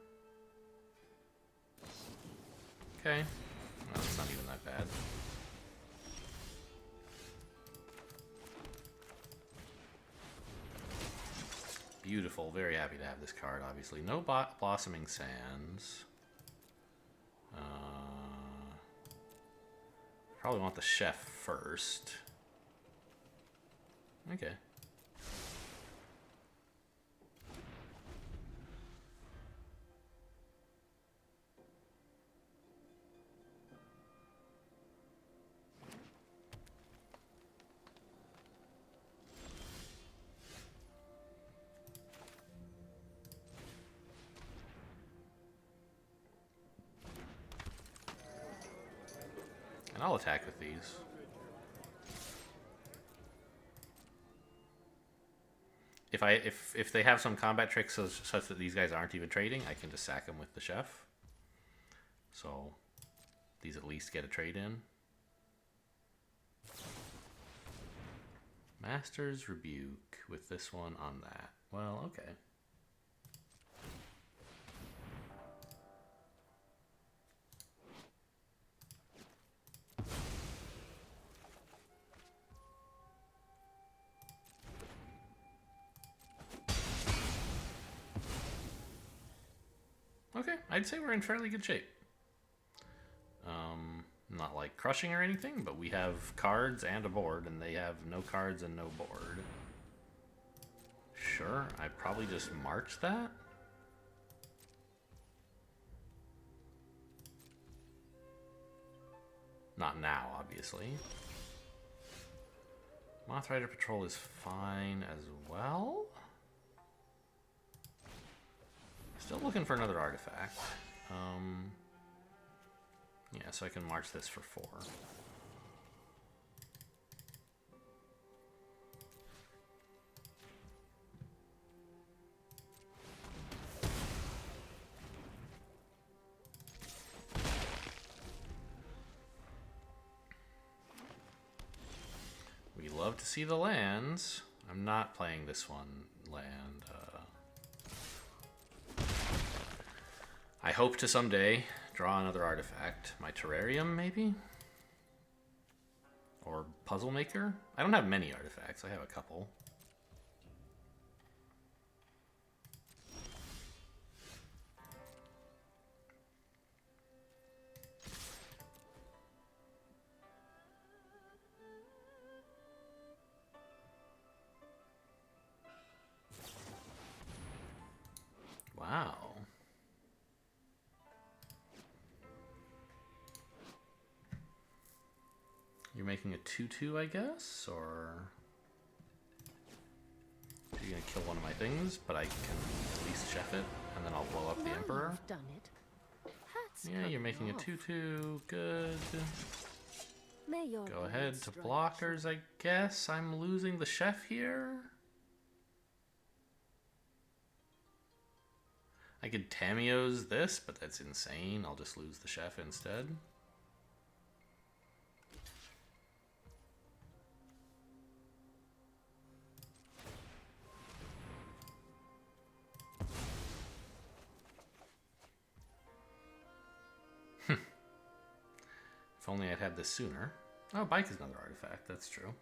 Okay. Well, it's not even that bad. Beautiful. Very happy to have this card, obviously. No Blossoming Sands. probably want the chef first. Okay. And I'll attack with these. If they have some combat tricks such that these guys aren't even trading, I can just sack them with the chef. So these at least get a trade in. Master's Rebuke with this one on that. Well, okay. Okay, I'd say we're in fairly good shape. Not like crushing or anything, but we have cards and a board, and they have no cards and no board. Sure, I probably just march that. Not now, obviously. Moth Rider Patrol is fine as well. Still looking for another artifact. Yeah, so I can march this for 4. We love to see the lands. I'm not playing this one land. I hope to someday draw another artifact. My Terrarium, maybe? Or Puzzle Maker? I don't have many artifacts. I have a couple. Wow. You're making a 2/2, I guess? Or you're gonna kill one of my things, but I can at least chef it, and then I'll blow up the Emperor. You've done it. Yeah, you're making a 2/2. Good. May your Go blade ahead to strike blockers, I guess. I'm losing the chef here. I could Tamiyo's this, but that's insane. I'll just lose the chef instead. If only I'd had this sooner. Oh, Bike is another artifact. That's true.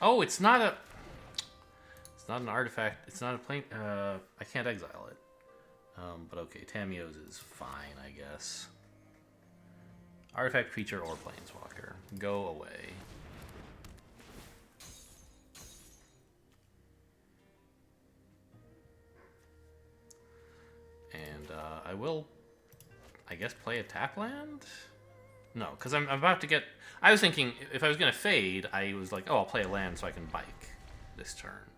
Oh, it's not an artifact. It's not a plane. I can't exile it. But okay, Tamiyo's is fine, I guess. Artifact, creature, or planeswalker. Go away. And I will, I guess, play a tap land? No, because I'm about to get... I was thinking, if I was going to fade, I was like, oh, I'll play a land so I can bike this turn.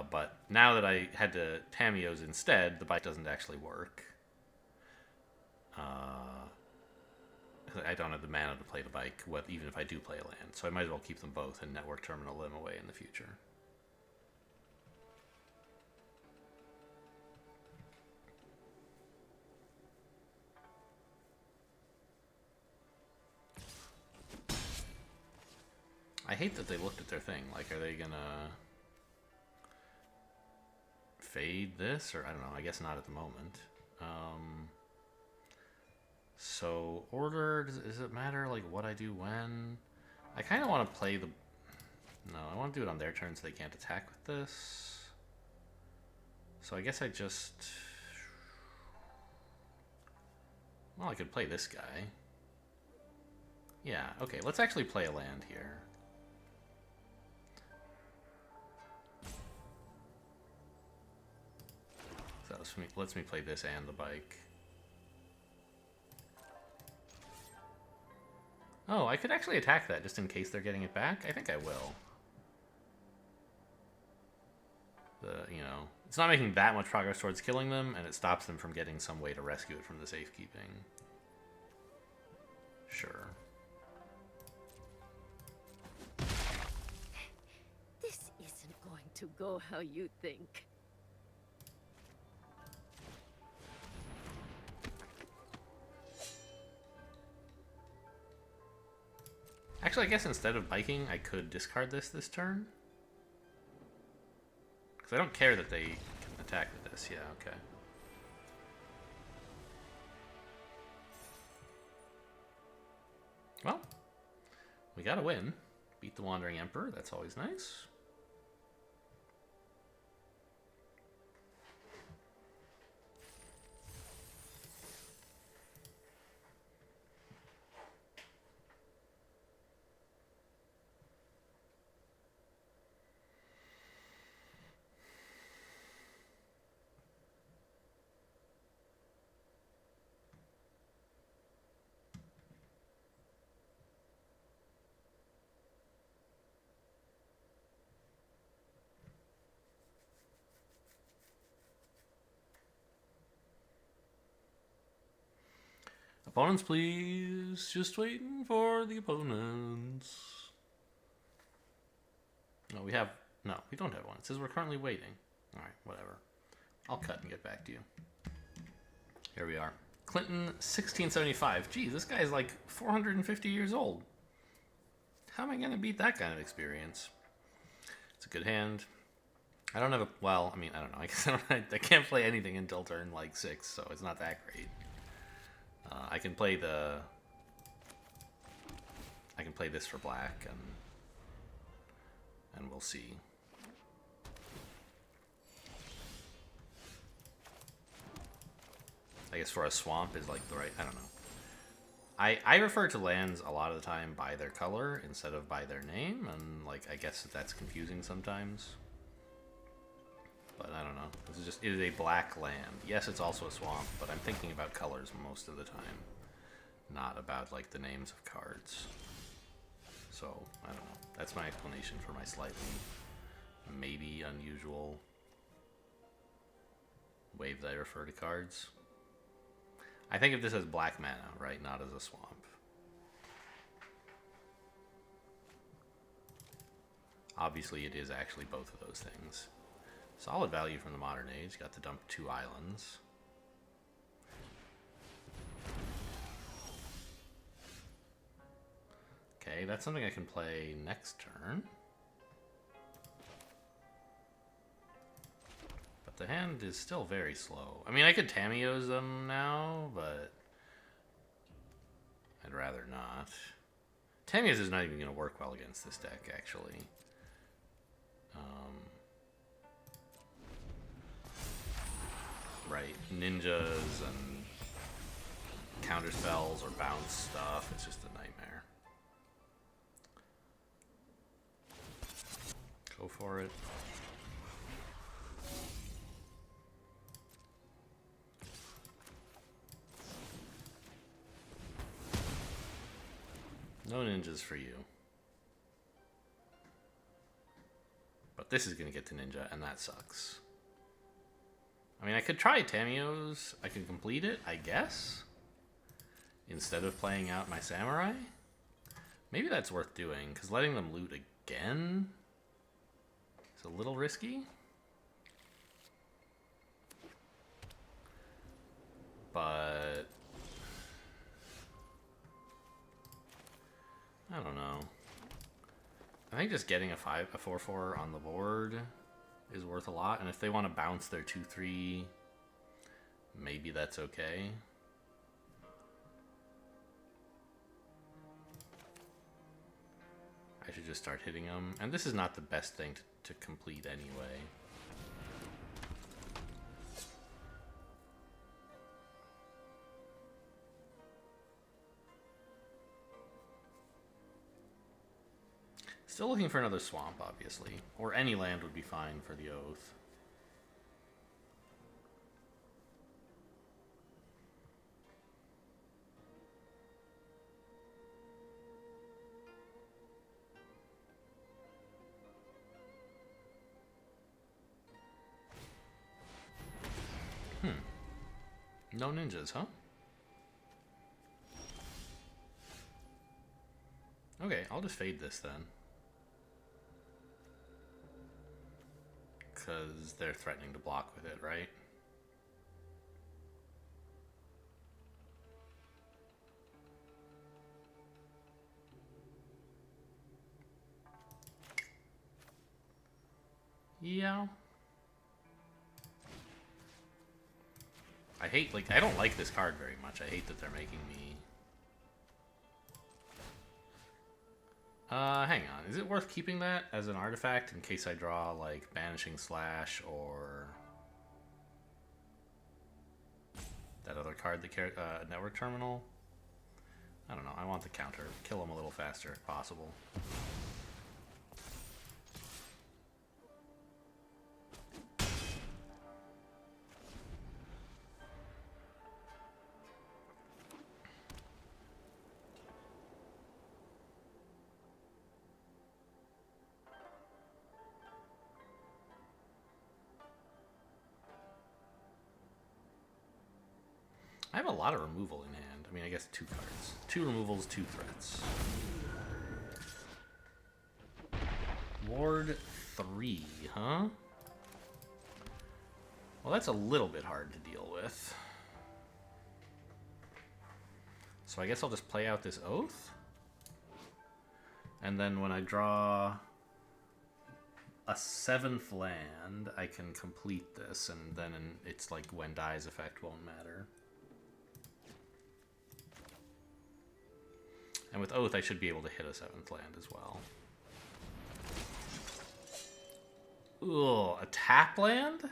But now that I had to Tamiyo's instead, the bike doesn't actually work. I don't have the mana to play the bike, even if I do play a land. So I might as well keep them both and network terminal them away in the future. I hate that they looked at their thing. Like, are they gonna fade this? Or, I don't know, I guess not at the moment. So, order, does it matter, like, what I do when? I kind of want to play the... No, I want to do it on their turn so they can't attack with this. So I guess I just... Well, I could play this guy. Yeah, okay, let's actually play a land here. So that lets me play this and the bike. Oh, I could actually attack that just in case they're getting it back. I think I will. It's not making that much progress towards killing them, and it stops them from getting some way to rescue it from the safekeeping. Sure. This isn't going to go how you think. Actually, I guess instead of biking, I could discard this turn. Because I don't care that they can attack with this. Yeah, okay. Well, we got to win. Beat the Wandering Emperor. That's always nice. Opponents, please. Just waiting for the opponents. No, we have... No, we don't have one. It says we're currently waiting. Alright, whatever. I'll cut and get back to you. Here we are. Clinton, 1675. Gee, this guy's like 450 years old. How am I going to beat that kind of experience? It's a good hand. I don't have a... Well, I mean, I don't know. I guess I can't play anything until turn, like, 6, so it's not that great. I can play the... I can play this for black, and we'll see. I guess for a swamp is like the right... I don't know. I refer to lands a lot of the time by their color instead of by their name, and like I guess that's confusing sometimes. But I don't know. It is a black land. Yes, it's also a swamp, but I'm thinking about colors most of the time, not about like the names of cards. So I don't know. That's my explanation for my slightly, maybe unusual way that I refer to cards. I think of this as black mana, right? Not as a swamp. Obviously, it is actually both of those things. Solid value from the Modern Age. Got to dump 2 islands. Okay, that's something I can play next turn. But the hand is still very slow. I mean, I could Tamiyo's them now, but I'd rather not. Tamiyo's is not even going to work well against this deck, actually. Right, ninjas and counter spells or bounce stuff. It's just a nightmare. Go for it. No ninjas for you. But this is going to get to ninja, and that sucks. I mean, I could try Tamiyo's. I can complete it, I guess, instead of playing out my samurai. Maybe that's worth doing, because letting them loot again is a little risky. But I don't know. I think just getting a 4/4 on the board is worth a lot, and if they want to bounce their 2/3, maybe that's okay. should just start hitting them. And this is not the best thing to complete anyway. Still looking for another swamp, obviously. Or any land would be fine for the Oath. No ninjas, huh? Okay, I'll just fade this then. Because they're threatening to block with it, right? Yeah. I don't like this card very much. I hate that they're making me... hang on. Is it worth keeping that as an artifact in case I draw, like, Banishing Slash or... that other card, the Network Terminal? I don't know. I want the counter. Kill them a little faster if possible. I have a lot of removal in hand. I mean, I guess 2 cards. 2 removals, 2 threats. Ward 3, huh? Well, that's a little bit hard to deal with. So I guess I'll just play out this Oath. And then when I draw a 7th land, I can complete this, and then it's like when Die's effect won't matter. And with Oath, I should be able to hit a 7th land as well. Ugh, a tap land?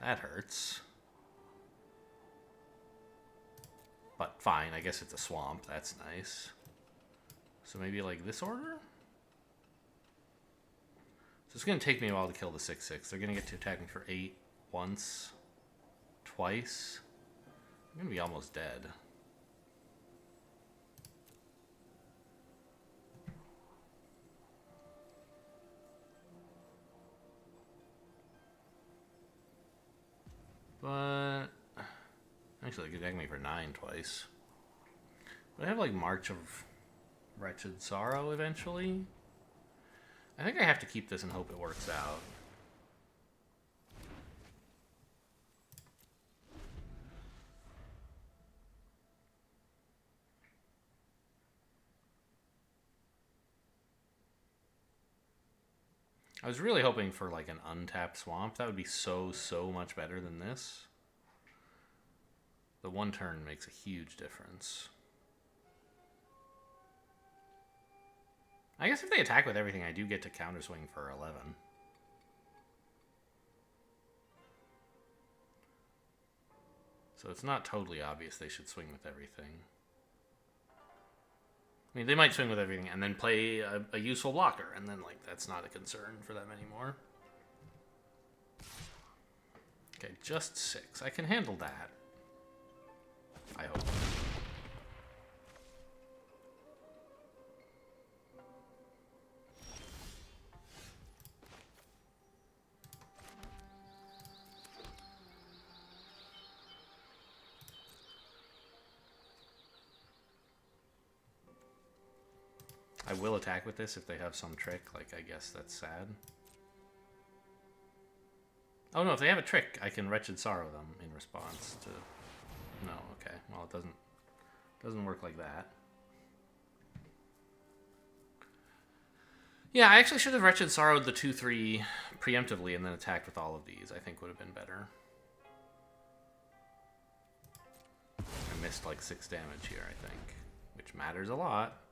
That hurts. But fine, I guess it's a swamp. That's nice. So maybe like this order? So it's going to take me a while to kill the 6/6. They're going to get to attack me for 8 once, twice. I'm going to be almost dead. But actually, they could attack me for 9 twice. But I have like March of Wretched Sorrow eventually. I think I have to keep this and hope it works out. I was really hoping for like an untapped swamp. That would be so much better than this. The 1 turn makes a huge difference. I guess if they attack with everything, I do get to counter swing for 11. So it's not totally obvious they should swing with everything. I mean, they might swing with everything and then play a useful blocker, and then, like, that's not a concern for them anymore. Okay, just 6. I can handle that. I hope. I will attack with this if they have some trick. Like, I guess that's sad. Oh no, if they have a trick, I can Wretched Sorrow them in response to... No, okay. Well, it doesn't work like that. Yeah, I actually should have Wretched Sorrowed the 2/3 preemptively and then attacked with all of these. I think would have been better. I missed like 6 damage here, I think. Which matters a lot.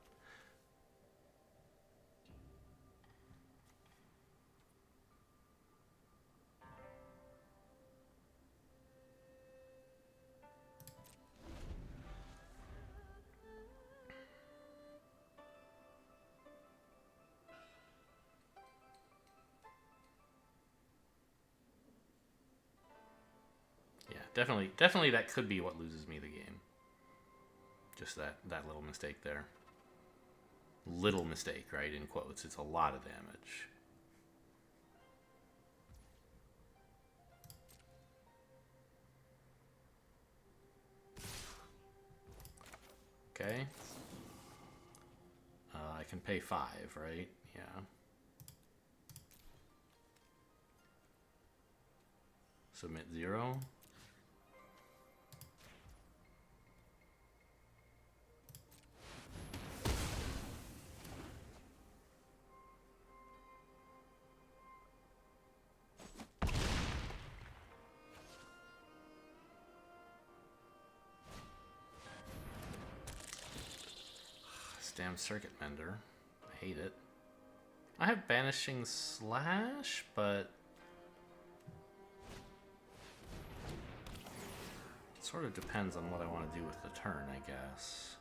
definitely that could be what loses me the game. Just that little mistake there. Little mistake, right? In quotes. It's a lot of damage. Okay. I can pay 5, right? Yeah. Submit 0. Damn Circuit Mender. I hate it. I have Banishing Slash, but it sort of depends on what I want to do with the turn, I guess.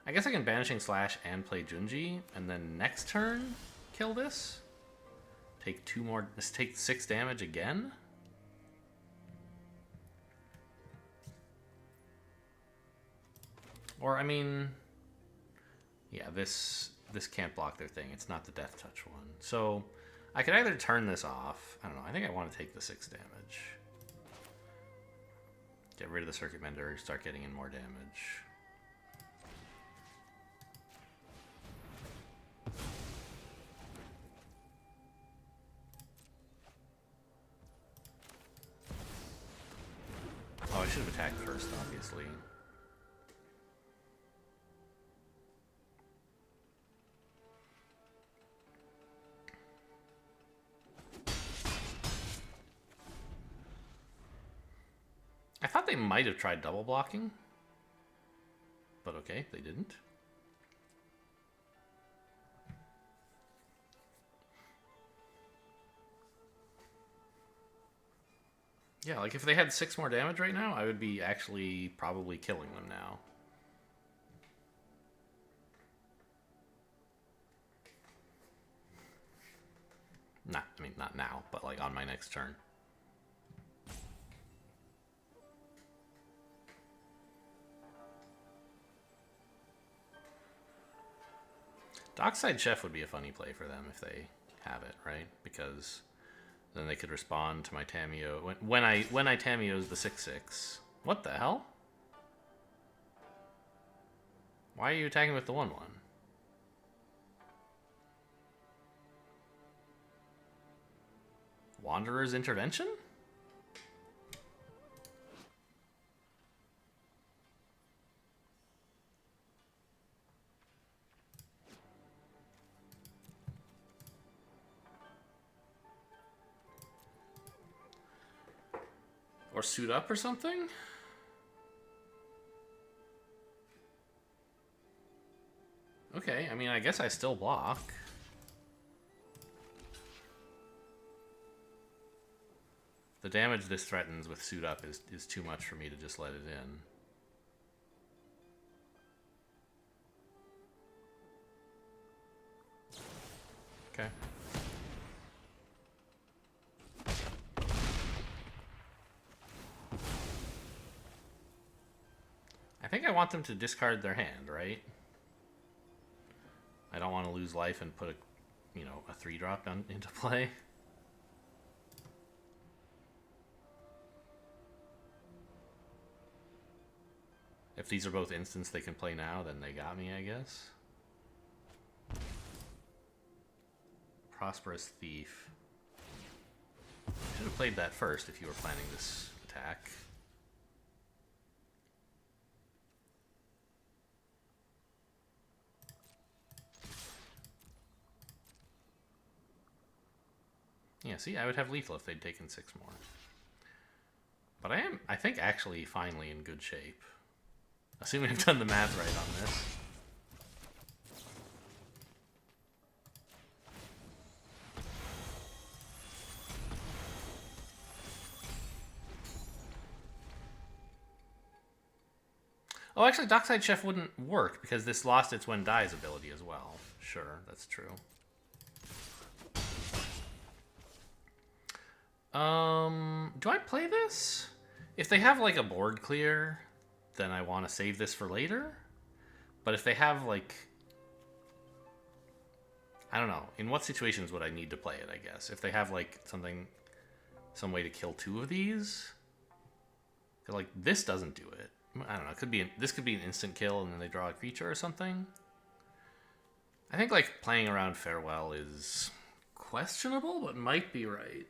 I guess I can Banishing Slash and play Junji, and then next turn kill this. Take 2 more. Let's take 6 damage again. Or I mean, yeah, this can't block their thing. It's not the Death Touch one. So I could either turn this off. I don't know. I think I want to take the 6 damage. Get rid of the Circuit Mender, start getting in more damage. Oh, I should have attacked first, obviously. I thought they might have tried double blocking. But okay, they didn't. Yeah, like if they had 6 more damage right now, I would be actually probably killing them now. Not now, but like on my next turn. Dockside Chef would be a funny play for them if they have it, right? Because then they could respond to my Tamiyo when I Tamiyo's the 6/6. What the hell? Why are you attacking with the 1/1? Wanderer's Intervention? Or Suit Up or something? Okay, I mean, I guess I still block. The damage this threatens with Suit Up is too much for me to just let it in. Okay. I think I want them to discard their hand, right? I don't want to lose life and put a, you know, a 3-drop into play. If these are both instants they can play now, then they got me, I guess. Prosperous Thief. Should have played that first if you were planning this attack. Yeah, see, I would have lethal if they'd taken 6 more. But I think, actually finally in good shape. Assuming I've done the math right on this. Oh, actually, Dockside Chef wouldn't work because this lost its when dies ability as well. Sure, that's true. Do I play this? If they have like a board clear, then I want to save this for later. But if they have like, I don't know, in what situations would I need to play it, I guess? If they have like some way to kill two of these, 'cause, like this doesn't do it. I don't know, this could be an instant kill and then they draw a creature or something. I think like playing around Farewell is questionable, but might be right.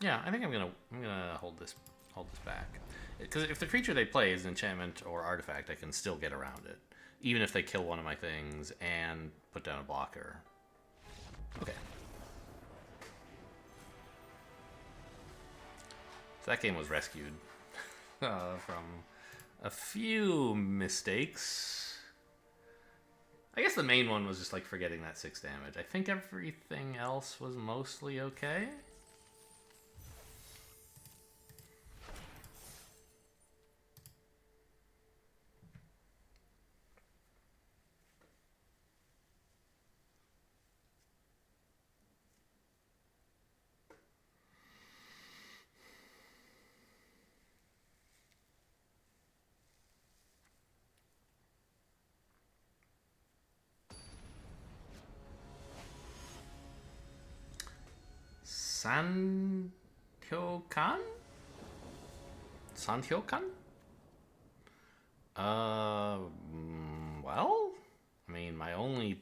Yeah, I think I'm gonna hold this back, because if the creature they play is an enchantment or artifact, I can still get around it, even if they kill one of my things and put down a blocker. Okay. So that game was rescued from a few mistakes. I guess the main one was just like forgetting that 6 damage. I think everything else was mostly okay. Santyokan? Santyokan? Well, I mean, my only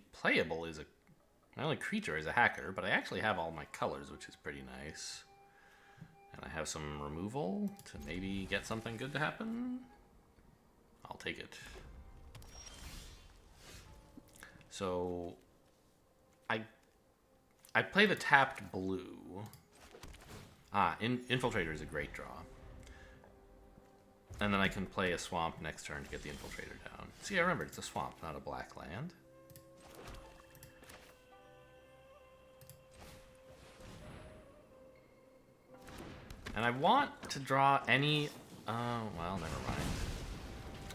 creature is a hacker, but I actually have all my colors, which is pretty nice. And I have some removal to maybe get something good to happen. I'll take it. So I play the tapped blue. Infiltrator is a great draw. And then I can play a swamp next turn to get the Infiltrator down. See, I remember it's a swamp, not a black land. And I want to draw any... well, never mind.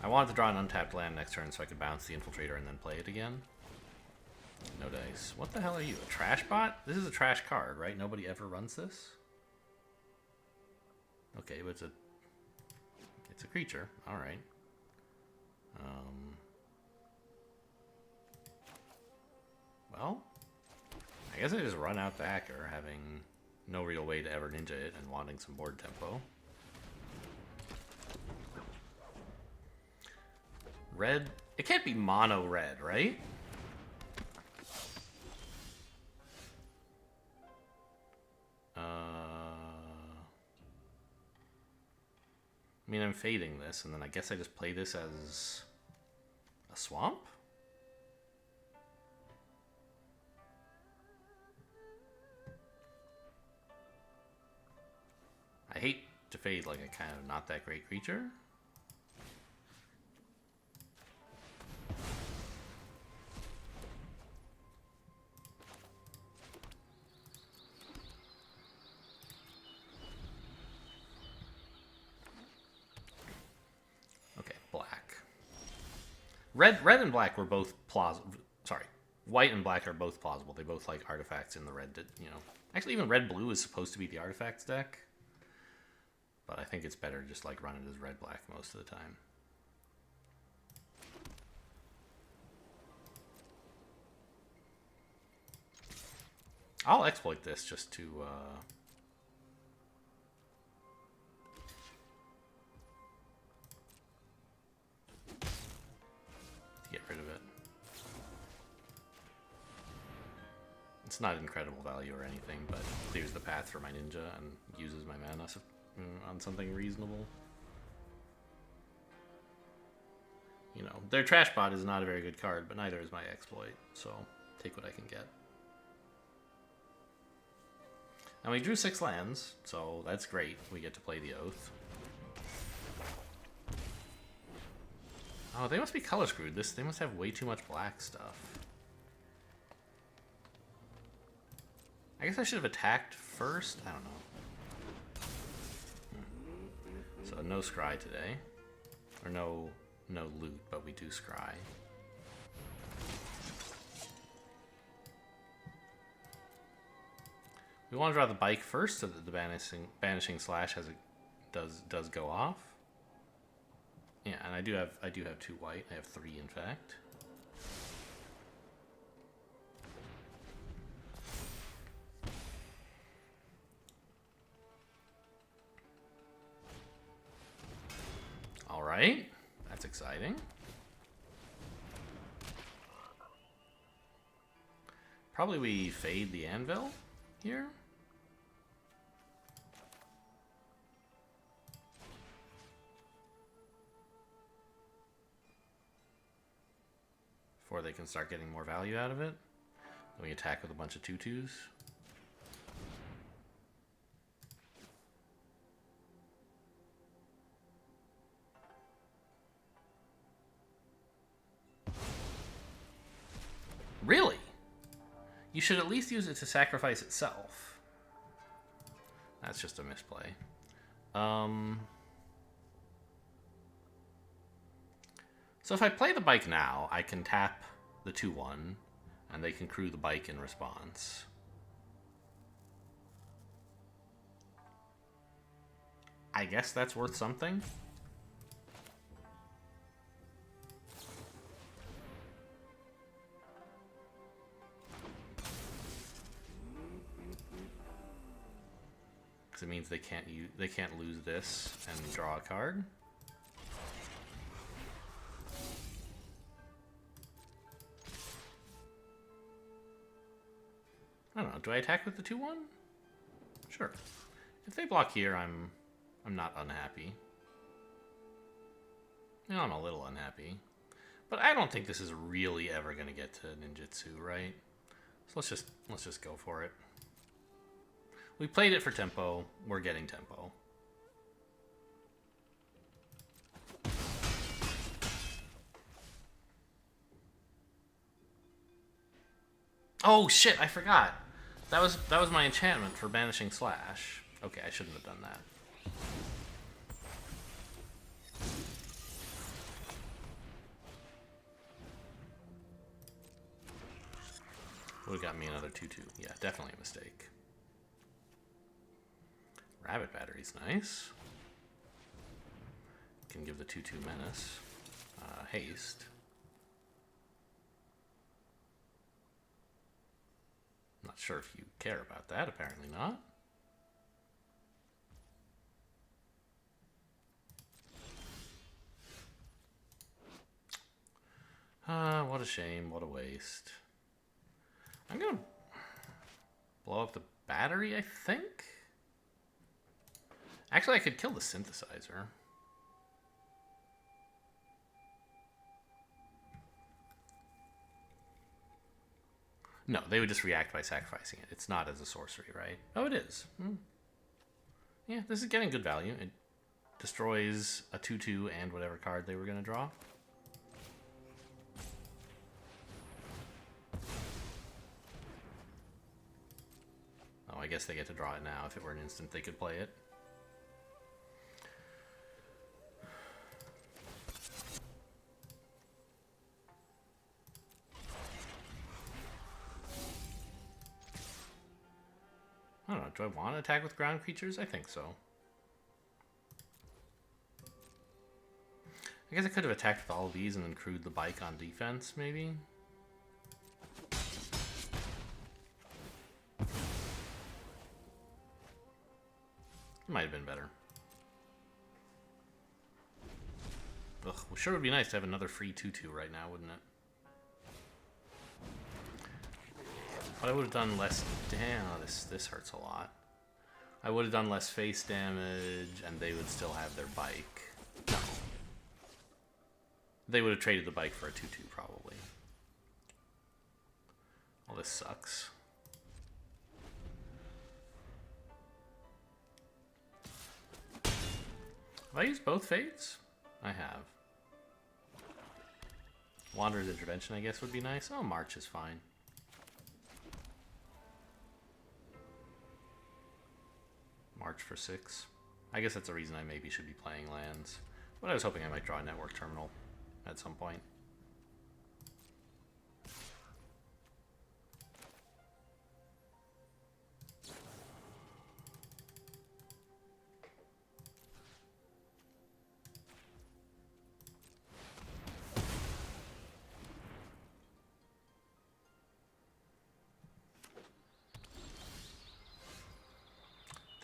I wanted to draw an untapped land next turn so I could bounce the Infiltrator and then play it again. No dice. What the hell are you? A trash bot? This is a trash card, right? Nobody ever runs this? Okay, but it's a creature. Alright. Well, I guess I just run out the hacker, having no real way to ever ninja it and wanting some board tempo. Red. It can't be mono red, right? I mean, I'm fading this, and then I guess I just play this as a swamp? I hate to fade like a kind of not that great creature. Red and black were both plausible. Sorry, white and black are both plausible. They both like artifacts in the red. Actually, even red blue is supposed to be the artifacts deck, but I think it's better just like run it as red black most of the time. I'll exploit this just to get rid of it. It's not incredible value or anything, but clears the path for my ninja and uses my mana on something reasonable. Their trash bot is not a very good card, but neither is my exploit, so take what I can get. And we drew 6 lands, so that's great. We get to play the Oath. Oh, they must be color screwed. They must have way too much black stuff. I guess I should have attacked first? I don't know. So no scry today. Or no loot, but we do scry. We want to draw the bike first so that the banishing slash has does go off. Yeah, and I do have 2 white. I have 3 in fact. All right, that's exciting. Probably we fade the anvil here. Before they can start getting more value out of it. Then we attack with a bunch of 2/2s. Really? You should at least use it to sacrifice itself. That's just a misplay. So if I play the bike now, I can tap the 2/1, and they can crew the bike in response. I guess that's worth something. Because it means they can't lose this and draw a card. I don't know. Do I attack with the 2/1? Sure. If they block here, I'm not unhappy. You know, I'm a little unhappy, but I don't think this is really ever going to get to ninjutsu, right? So let's just go for it. We played it for tempo. We're getting tempo. Oh shit! I forgot. That was my enchantment for banishing slash. Okay, I shouldn't have done that. Would have got me another 2/2. Yeah, definitely a mistake. Rabbit battery's nice. Can give the 2/2 menace. Haste. Not sure if you care about that. Apparently not. What a shame. What a waste. I'm gonna blow up the battery, I think. Actually, I could kill the synthesizer. No, they would just react by sacrificing it. It's not as a sorcery, right? Oh, it is. Yeah, this is getting good value. It destroys a 2/2 and whatever card they were going to draw. Oh, I guess they get to draw it now. If it were an instant, they could play it. I don't know, do I want to attack with ground creatures? I think so. I guess I could have attacked with all of these and then crewed the bike on defense, maybe? Might have been better. Ugh, well, sure would be nice to have another free 2/2 right now, wouldn't it? But I would have done less damage. This hurts a lot. I would have done less face damage, and they would still have their bike. No. They would have traded the bike for a 2/2, probably. Well, this sucks. Have I used both Fates? I have. Wanderer's Intervention, I guess, would be nice. Oh, March is fine. March for 6. I guess that's a reason I maybe should be playing lands. But I was hoping I might draw a Network Terminal at some point.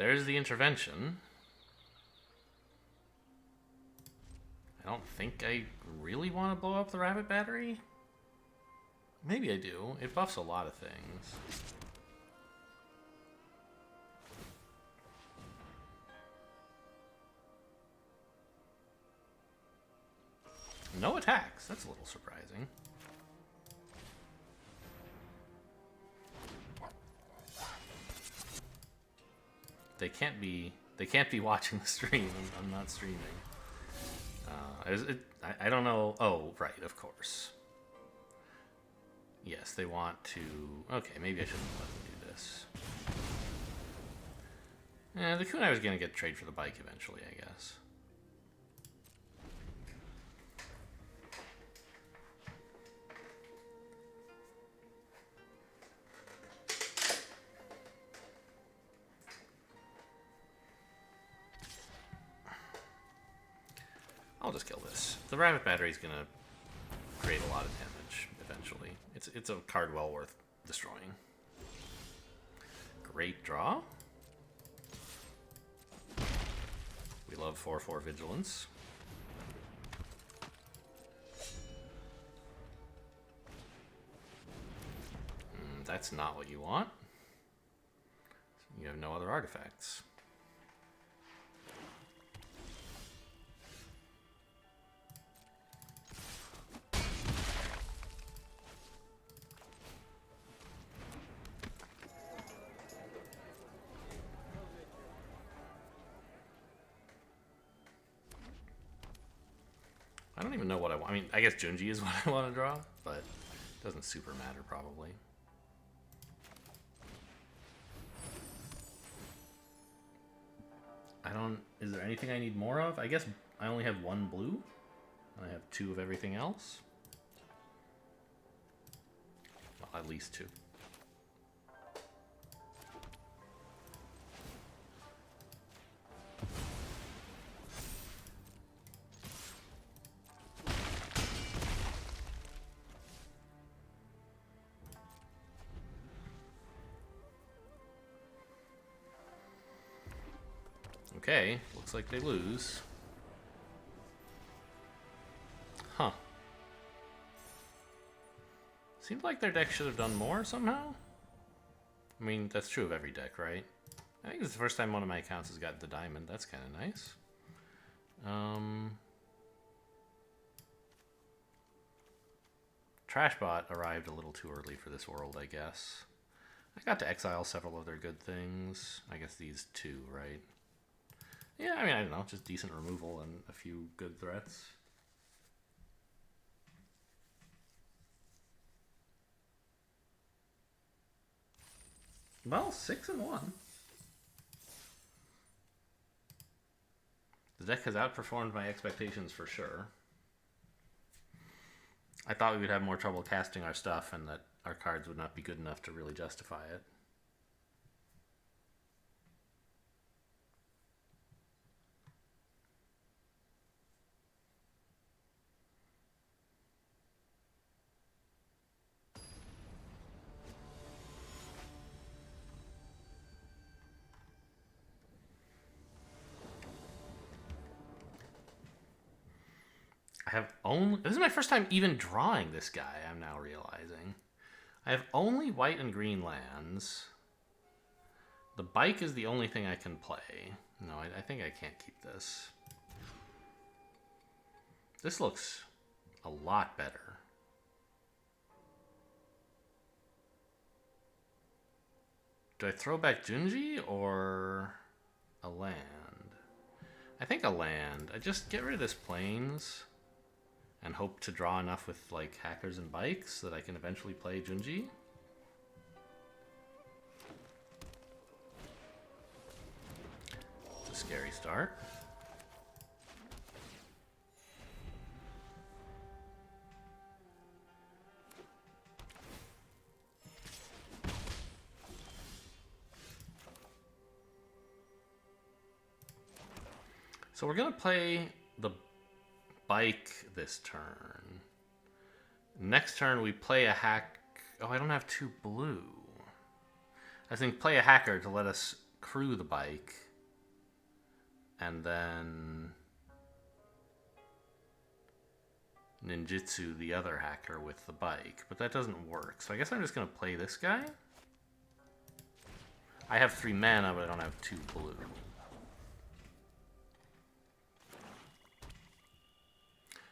there's the intervention. I don't think I really want to blow up the rabbit battery. Maybe I do. It buffs a lot of things. No attacks. That's a little surprising. They can't be watching the stream. I'm not streaming. I don't know. Oh, right, of course. Yes, they want to... Okay, maybe I shouldn't let them do this. Yeah, the kunai was going to get trade for the bike eventually, I guess. I'll just kill this. The rabbit battery is going to create a lot of damage eventually. It's a card well worth destroying. Great draw. We love 4/4 vigilance. That's not what you want. You have no other artifacts. I don't even know what I want. I mean, I guess Junji is what I want to draw, but it doesn't super matter probably. Is there anything I need more of? I guess I only have one blue. And I have 2 of everything else. Well, at least 2. Okay, looks like they lose. Huh. Seems like their deck should have done more somehow. I mean, that's true of every deck, right? I think it's the first time one of my accounts has gotten the diamond. That's kind of nice. Trashbot arrived a little too early for this world, I guess. I got to exile several of their good things. I guess these 2, right? Yeah, I mean, I don't know, just decent removal and a few good threats. Well, 6-1. The deck has outperformed my expectations for sure. I thought we would have more trouble casting our stuff and that our cards would not be good enough to really justify it. This is my first time even drawing this guy, I'm now realizing. I have only white and green lands. The bike is the only thing I can play. No, I think I can't keep this. This looks a lot better. Do I throw back Junji or a land? I think a land. I just get rid of this plains and hope to draw enough with like hackers and bikes that I can eventually play Junji. It's a scary start. So we're gonna play the bike this turn. Next turn we play a hack. Oh, I don't have 2 blue. I think play a hacker to let us crew the bike, and then ninjutsu the other hacker with the bike, but that doesn't work. So I guess I'm just going to play this guy. I have 3 mana, but I don't have 2 blue.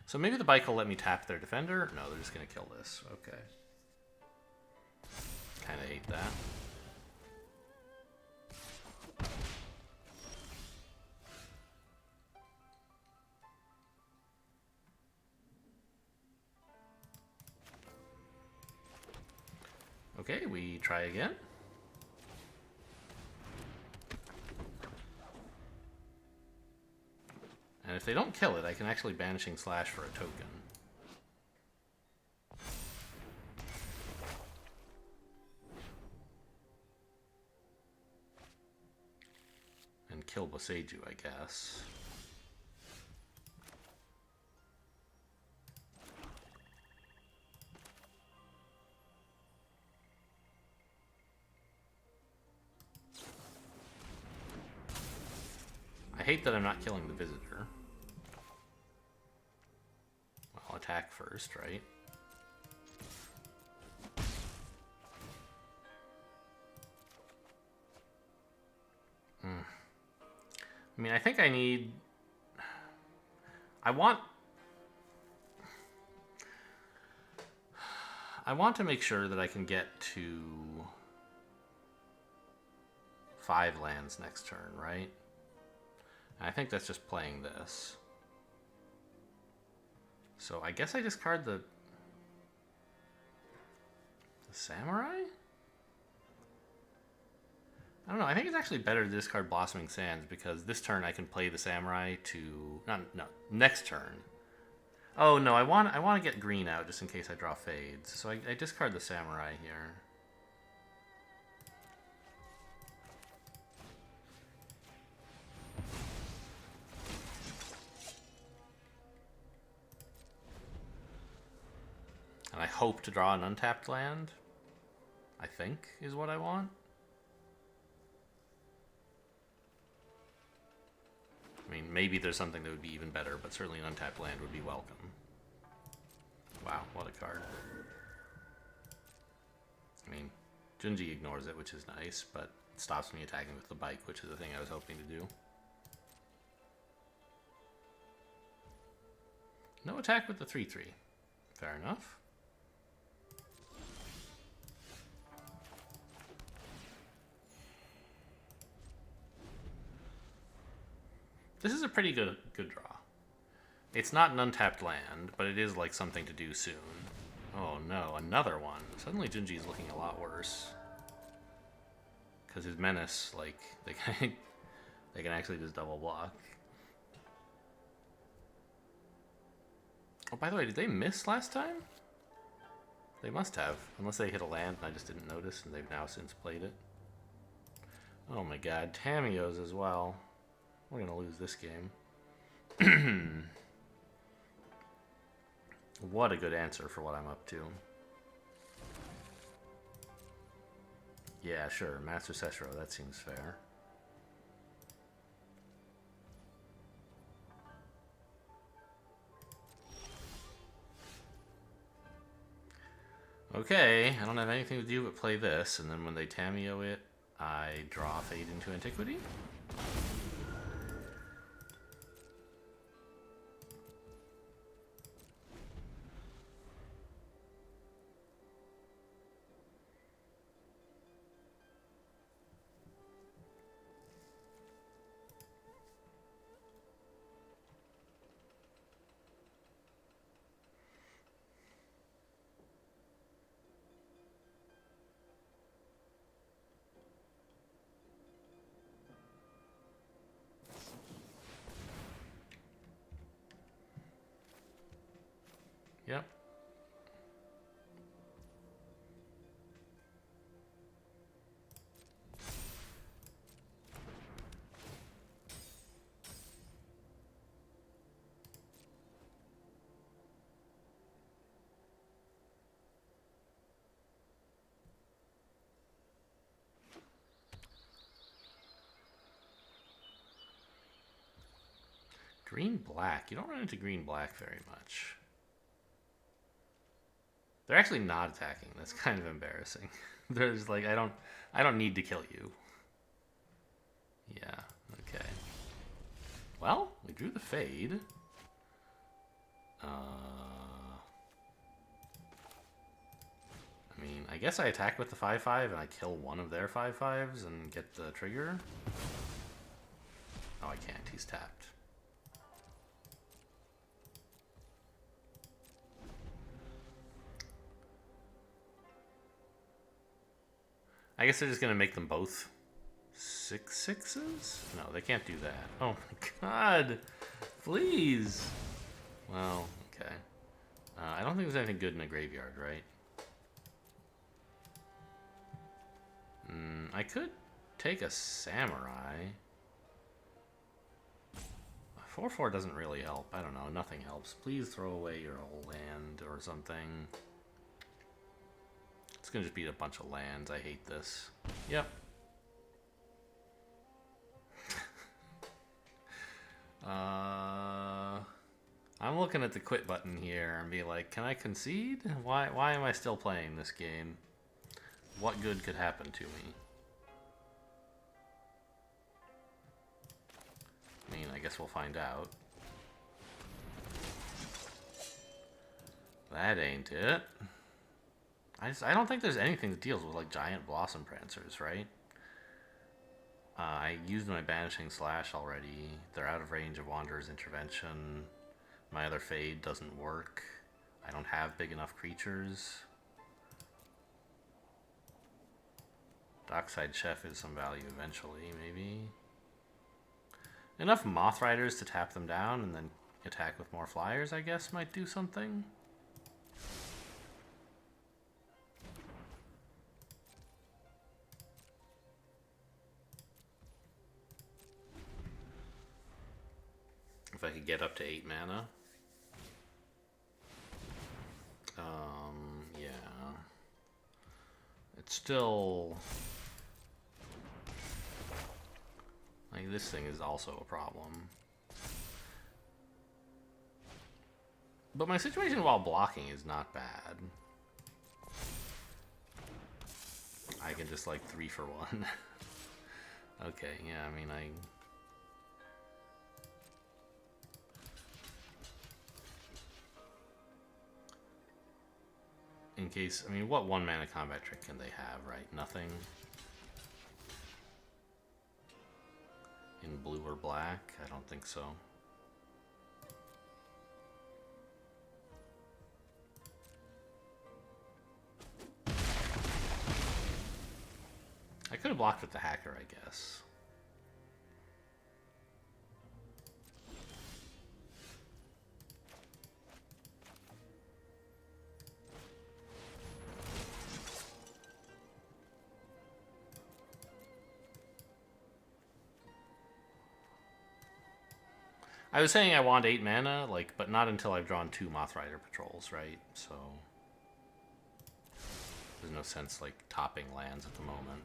So maybe the bike will let me tap their defender? No, they're just going to kill this. Okay. Kind of hate that. Okay, we try again. And if they don't kill it, I can actually Banishing Slash for a token. And kill Boseiju, I guess. I hate that I'm not killing the visitor. I'll attack first, right? I mean, I think I need... I want to make sure that I can get to 5 lands next turn, right? And I think that's just playing this. So I guess I discard the Samurai? I don't know. I think it's actually better to discard Blossoming Sands because this turn I can play the Samurai to... No, next turn. Oh, no, I want to get green out just in case I draw fades. So I discard the Samurai here. And I hope to draw an untapped land, I think, is what I want. I mean, maybe there's something that would be even better, but certainly an untapped land would be welcome. Wow, what a card. I mean, Junji ignores it, which is nice, but it stops me attacking with the bike, which is the thing I was hoping to do. No attack with the 3/3. Fair enough. This is a pretty good draw. It's not an untapped land, but it is like something to do soon. Oh no, another one. Suddenly Junji is looking a lot worse. Because his menace, like, they can actually just double block. Oh, by the way, did they miss last time? They must have, unless they hit a land and I just didn't notice, and they've now since played it. Oh my god, Tamiyo's as well. We're gonna lose this game. What a good answer for what I'm up to. Yeah, sure, Master Seshiro, that seems fair. Okay, I don't have anything to do but play this, and then when they Tamiyo it, I draw Fade into Antiquity. Yep. Green-black. You don't run into green-black very much. They're actually not attacking. That's kind of embarrassing. There's like, I don't need to kill you. Yeah, okay. Well, we drew the fade. I mean, I guess I attack with the 5/5 and I kill one of their 5/5s and get the trigger. Oh, I can't. He's tapped. I guess they're just going to make them both 6/6s? No, they can't do that. Oh my god. Please. Well, okay. I don't think there's anything good in a graveyard, right? I could take a samurai. 4/4 doesn't really help. I don't know. Nothing helps. Please throw away your whole land or something. It's gonna just be a bunch of lands. I hate this. Yep. I'm looking at the quit button here and be like, can I concede? Why am I still playing this game? What good could happen to me? I mean, I guess we'll find out. That ain't it. I don't think there's anything that deals with like giant blossom prancers, right? I used my banishing slash already. They're out of range of Wanderer's intervention. My other fade doesn't work. I don't have big enough creatures. Dockside Chef is some value eventually, maybe. Enough Moth Riders to tap them down and then attack with more flyers, I guess, might do something. If I could get up to 8 mana. Yeah. It's still... like, this thing is also a problem. But my situation while blocking is not bad. I can just, like, 3 for 1. Okay, yeah, I mean, in case, I mean, what 1 mana combat trick can they have, right? Nothing. In blue or black? I don't think so. I could have blocked with the hacker, I guess. I was saying I want 8 mana, like, but not until I've drawn 2 Moth Rider patrols, right? So there's no sense, like, topping lands at the moment.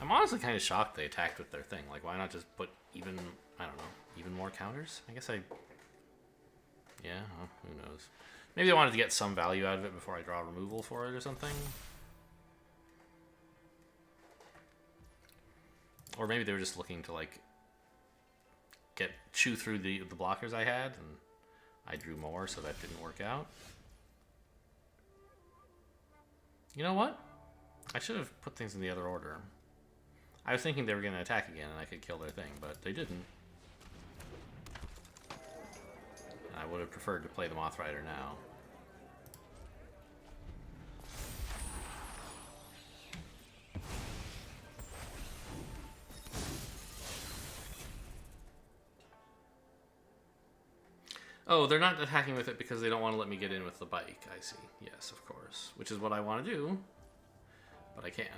I'm honestly kind of shocked they attacked with their thing. Like, why not just put even, I don't know, even more counters? I guess yeah, well, who knows. Maybe they wanted to get some value out of it before I draw removal for it or something. Or maybe they were just looking to, like, chew through the blockers I had, and I drew more, so that didn't work out. You know what? I should have put things in the other order. I was thinking they were going to attack again and I could kill their thing, but they didn't. I would have preferred to play the Moth Rider now. Oh, they're not attacking with it because they don't want to let me get in with the bike. I see. Yes, of course. Which is what I want to do, but I can't.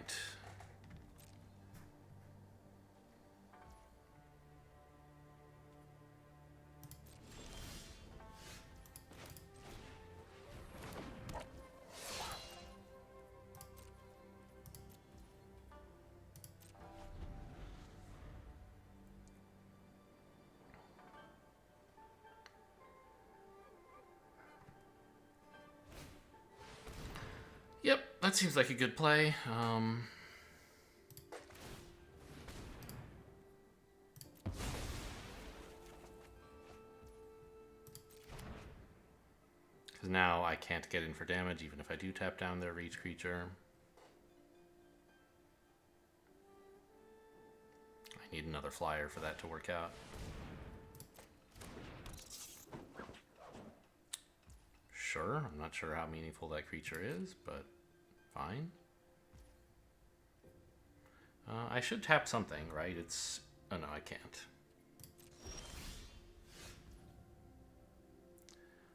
that seems like a good play. Because now I can't get in for damage even if I do tap down their reach creature. I need another flyer for that to work out. Sure, I'm not sure how meaningful that creature is, but fine. I should tap something, right? It's... Oh no, I can't.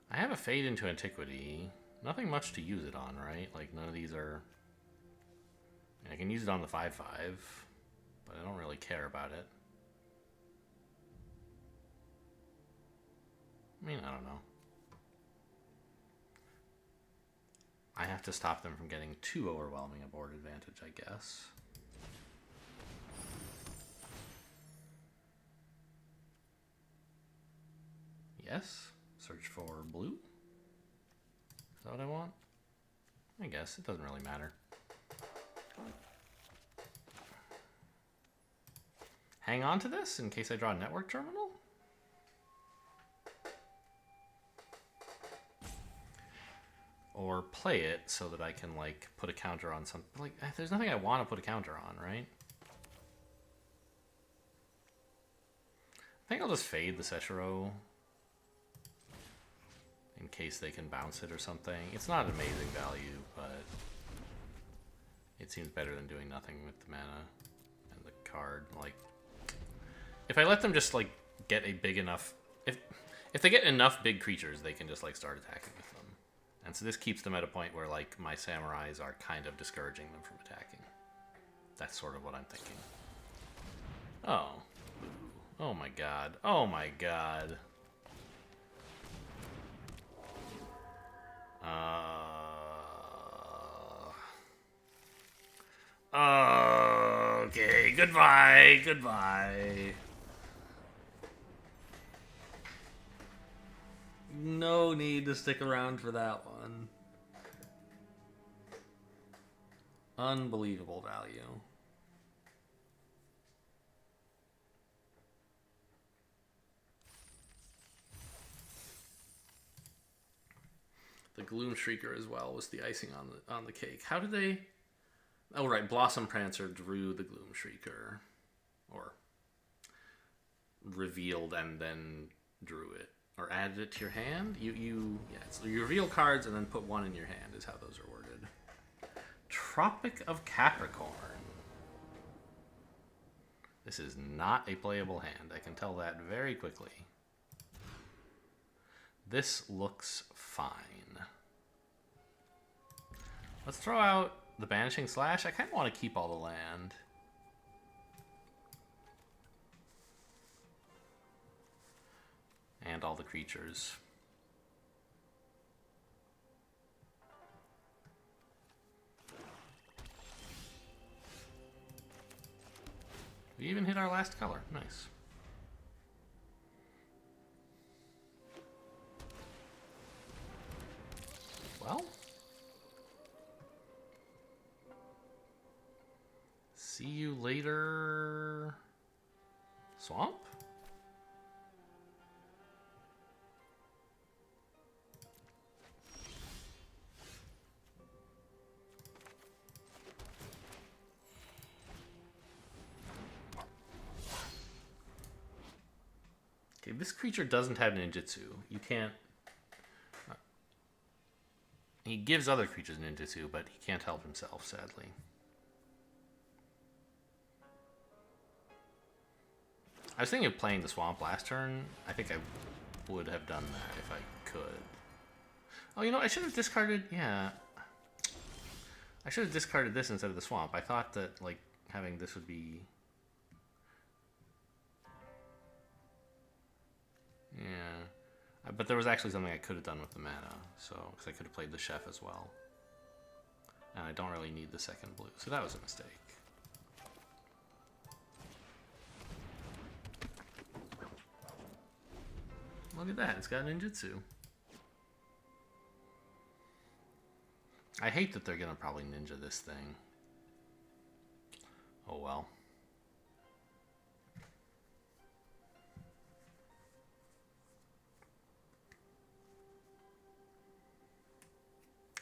I have a Fade into Antiquity. Nothing much to use it on, right? Like, none of these are... I can use it on the 5/5, but I don't really care about it. I mean, I don't know. I have to stop them from getting too overwhelming a board advantage, I guess. Yes. Search for blue. Is that what I want? I guess. It doesn't really matter. Hang on to this in case I draw a network terminal? Or play it so that I can, like, put a counter on something. Like, there's nothing I want to put a counter on, right? I think I'll just fade the Seshiro in case they can bounce it or something. It's not amazing value, but it seems better than doing nothing with the mana and the card. Like, if I let them just, like, get a big enough... If they get enough big creatures, they can just, like, start attacking with them. And so this keeps them at a point where, like, my samurais are kind of discouraging them from attacking. That's sort of what I'm thinking. Oh. Oh my god. Oh my god. Okay, goodbye, goodbye. No need to stick around for that one. Unbelievable value. The Gloom Shrieker as well was the icing on the cake. How did they... Oh, right. Blossom Prancer drew the Gloom Shrieker. Or revealed and then drew it. Or added it to your hand? Yeah, so you reveal cards and then put one in your hand is how those are worded. Tropic of Capricorn. This is not a playable hand. I can tell that very quickly. This looks fine. Let's throw out the Banishing Slash. I kind of want to keep all the land. And all the creatures. We even hit our last color. Nice. Well. See you later. Swamp? Okay, this creature doesn't have ninjutsu. You can't... He gives other creatures ninjutsu, but he can't help himself, sadly. I was thinking of playing the Swamp last turn. I think I would have done that if I could. Oh, you know, I should have discarded... Yeah. I should have discarded this instead of the Swamp. I thought that, like, having this would be... Yeah. But there was actually something I could have done with the mana. So, because I could have played the Chef as well. And I don't really need the second blue. So that was a mistake. Look at that, it's got ninjutsu. I hate that they're gonna probably ninja this thing. Oh well.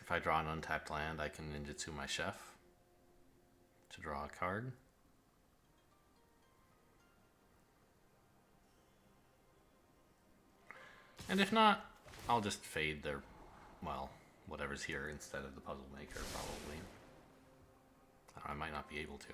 If I draw an untapped land, I can ninjutsu my chef to draw a card. And if not, I'll just fade their, well, whatever's here instead of the puzzle maker, probably. I might not be able to.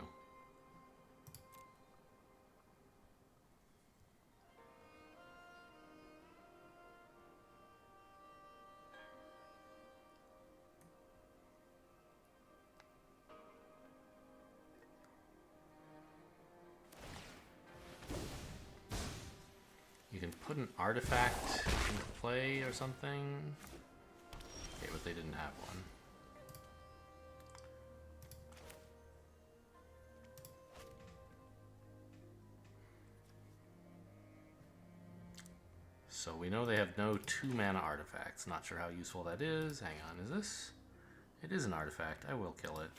You can put an artifact into play or something. Okay, but they didn't have one. So we know they have no 2-mana artifacts. Not sure how useful that is. Hang on, is this? It is an artifact. I will kill it.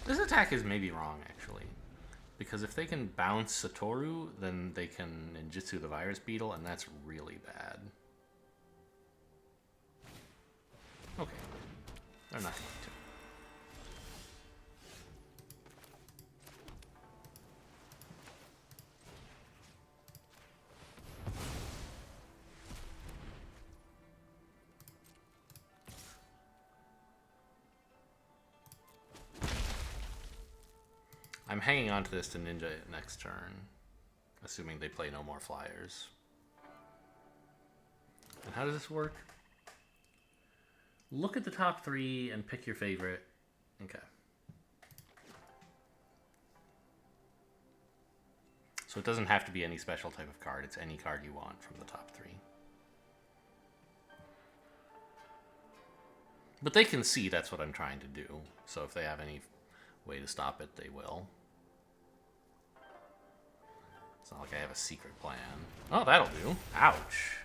This attack is maybe wrong, actually. Because if they can bounce Satoru, then they can ninjutsu the Virus Beetle, and that's really bad. Okay. They're not going to. I'm hanging on to this to ninja it next turn, assuming they play no more flyers. And how does this work? Look at the top 3 and pick your favorite. Okay. So it doesn't have to be any special type of card. It's any card you want from the top 3. But they can see that's what I'm trying to do. So if they have any way to stop it, they will. It's not like I have a secret plan. Oh, that'll do. Ouch.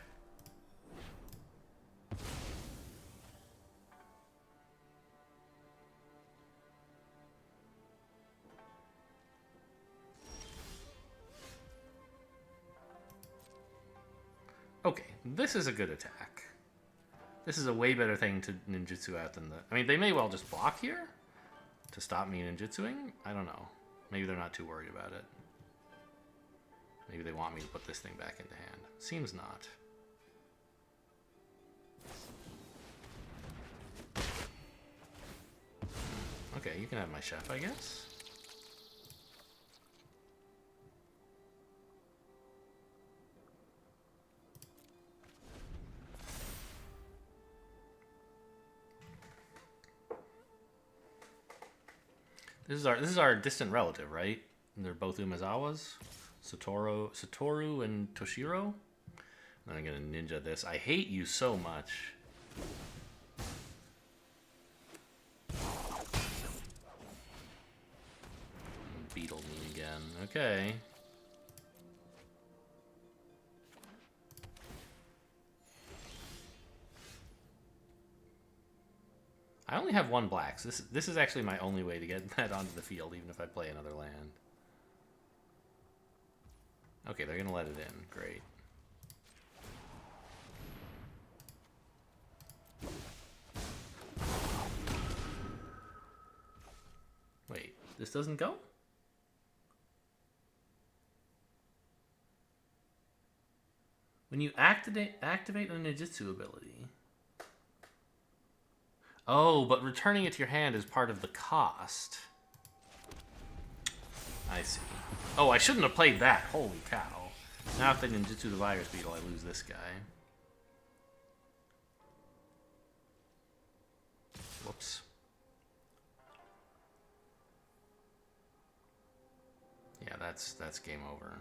Okay, this is a good attack. This is a way better thing to ninjutsu out than the... I mean, they may well just block here to stop me ninjutsuing. I don't know. Maybe they're not too worried about it. Maybe they want me to put this thing back into hand. Seems not. Okay, you can have my chef, I guess. This is our distant relative, right? And they're both Umezawas. Satoru and Toshiro. And I'm gonna ninja this. I hate you so much. Beetle me again. Okay. I only have 1 black, so this is actually my only way to get that onto the field, even if I play another land. Okay, they're gonna let it in. Great. Wait, this doesn't go? When you activate a ninjutsu ability. Oh, but returning it to your hand is part of the cost. I see. Oh, I shouldn't have played that. Holy cow. Now if they ninjutsu the Virus Beetle, I lose this guy. Whoops. Yeah, that's game over.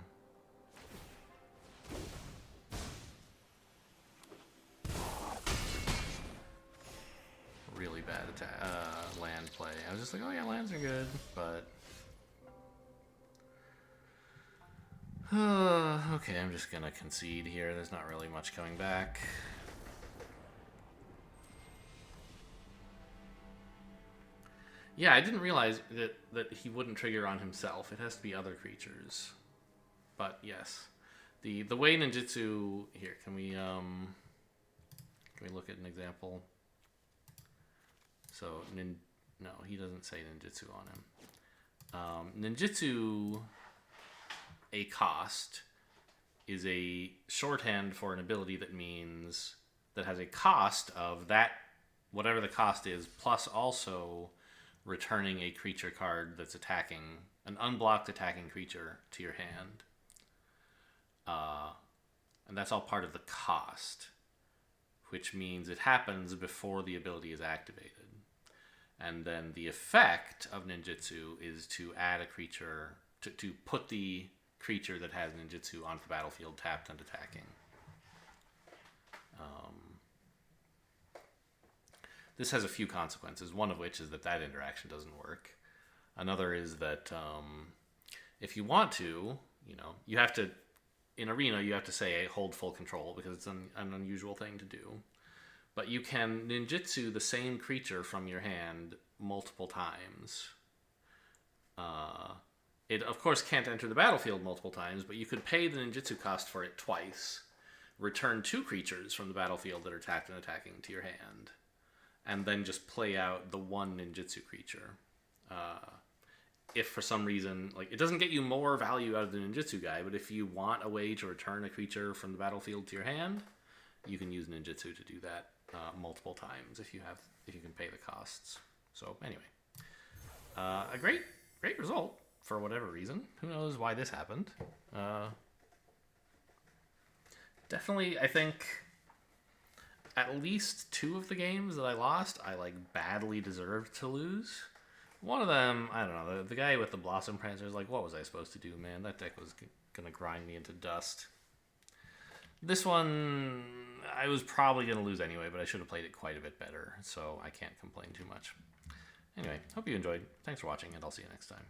was just like, oh yeah, lands are good, but... okay, I'm just gonna concede here. There's not really much coming back. Yeah, I didn't realize that he wouldn't trigger on himself. It has to be other creatures. But yes. The way ninjutsu here, can we look at an example? So no, he doesn't say ninjutsu on him. Ninjutsu, a cost, is a shorthand for an ability that means that has a cost of that, whatever the cost is, plus also returning a creature card that's attacking, an unblocked attacking creature to your hand. And that's all part of the cost, which means it happens before the ability is activated. And then the effect of ninjutsu is to add a creature, to put the creature that has ninjutsu onto the battlefield tapped and attacking. This has a few consequences, one of which is that interaction doesn't work. Another is that if you want to, you have to, in Arena, you have to say hold full control because it's an unusual thing to do. But you can ninjutsu the same creature from your hand multiple times. It, of course, can't enter the battlefield multiple times, but you could pay the ninjutsu cost for it twice, return 2 creatures from the battlefield that are tapped and attacking to your hand, and then just play out the one ninjutsu creature. If for some reason, like, it doesn't get you more value out of the ninjutsu guy, but if you want a way to return a creature from the battlefield to your hand, you can use ninjutsu to do that multiple times if you can pay the costs. So anyway, a great result for whatever reason. Who knows why this happened? Definitely, I think at least 2 of the games that I lost, I badly deserved to lose. One of them, I don't know, the guy with the Blossom Prancer is like, what was I supposed to do, man? That deck was gonna grind me into dust. This one, I was probably gonna lose anyway, but I should have played it quite a bit better, so I can't complain too much. Anyway, hope you enjoyed. Thanks for watching, and I'll see you next time.